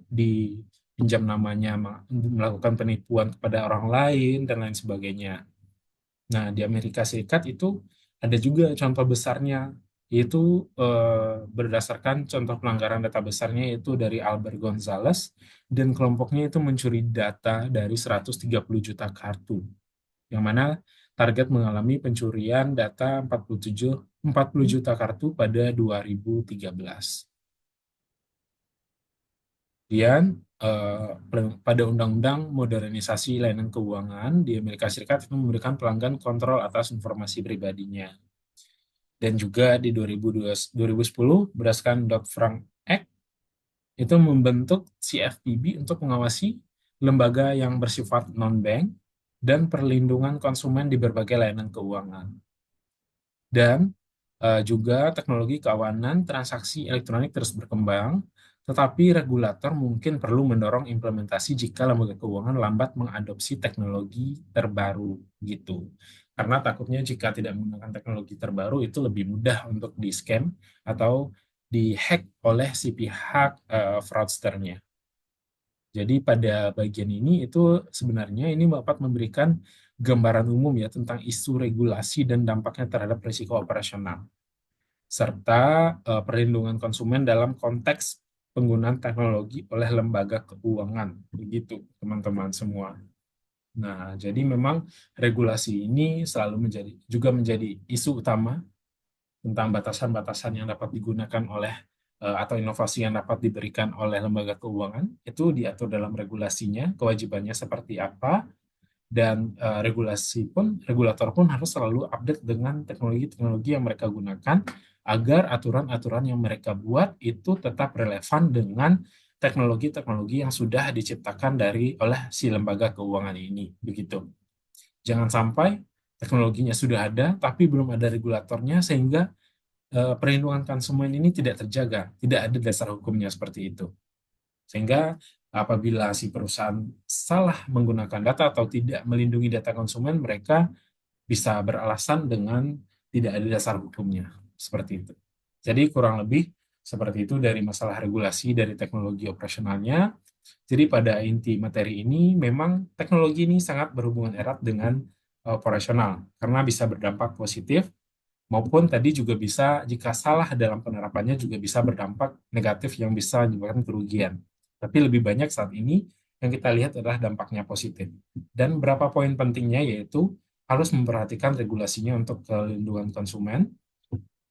[SPEAKER 1] dipinjam namanya, melakukan penipuan kepada orang lain, dan lain sebagainya. Nah, di Amerika Serikat itu ada juga contoh besarnya, yaitu berdasarkan contoh pelanggaran data besarnya yaitu dari Albert Gonzalez, dan kelompoknya itu mencuri data dari 130 juta kartu, yang mana target mengalami pencurian data 40 juta kartu pada 2013. Kemudian pada Undang-Undang Modernisasi Layanan Keuangan di Amerika Serikat itu memberikan pelanggan kontrol atas informasi pribadinya. Dan juga di 2010 berdasarkan Dodd-Frank Act itu membentuk CFPB untuk mengawasi lembaga yang bersifat non-bank dan perlindungan konsumen di berbagai layanan keuangan. Dan juga teknologi keamanan transaksi elektronik terus berkembang, tetapi regulator mungkin perlu mendorong implementasi jika lembaga keuangan lambat mengadopsi teknologi terbaru gitu. Karena takutnya jika tidak menggunakan teknologi terbaru itu lebih mudah untuk di-scam atau di-hack oleh si pihak fraudsternya. Jadi pada bagian ini itu sebenarnya ini dapat memberikan gambaran umum ya tentang isu regulasi dan dampaknya terhadap risiko operasional, serta perlindungan konsumen dalam konteks penggunaan teknologi oleh lembaga keuangan. Begitu teman-teman semua. Nah, jadi memang regulasi ini selalu menjadi isu utama tentang batasan-batasan yang dapat digunakan oleh atau inovasi yang dapat diberikan oleh lembaga keuangan. Itu diatur dalam regulasinya, kewajibannya seperti apa, dan regulator pun harus selalu update dengan teknologi-teknologi yang mereka gunakan agar aturan-aturan yang mereka buat itu tetap relevan dengan teknologi-teknologi yang sudah diciptakan oleh si lembaga keuangan ini, begitu. Jangan sampai teknologinya sudah ada tapi belum ada regulatornya sehingga perlindungan konsumen ini tidak terjaga, tidak ada dasar hukumnya seperti itu. Sehingga apabila si perusahaan salah menggunakan data atau tidak melindungi data konsumen, mereka bisa beralasan dengan tidak ada dasar hukumnya. Seperti itu. Jadi kurang lebih seperti itu dari masalah regulasi dari teknologi operasionalnya. Jadi pada inti materi ini, memang teknologi ini sangat berhubungan erat dengan operasional karena bisa berdampak positif maupun tadi juga bisa jika salah dalam penerapannya juga bisa berdampak negatif yang bisa menyebabkan kerugian. Tapi lebih banyak saat ini yang kita lihat adalah dampaknya positif. Dan berapa poin pentingnya yaitu harus memperhatikan regulasinya untuk perlindungan konsumen,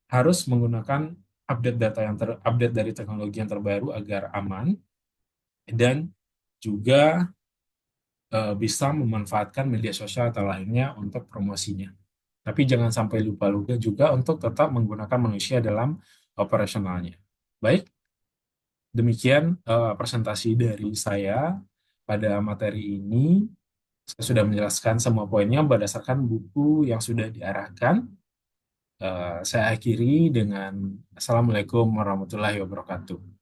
[SPEAKER 1] harus menggunakan update data yang terupdate dari teknologi yang terbaru agar aman, dan juga bisa memanfaatkan media sosial atau lainnya untuk promosinya. Tapi jangan sampai lupa-lupa juga untuk tetap menggunakan manusia dalam operasionalnya. Baik, demikian presentasi dari saya pada materi ini. Saya sudah menjelaskan semua poinnya berdasarkan buku yang sudah diarahkan. Saya akhiri dengan Assalamualaikum warahmatullahi wabarakatuh.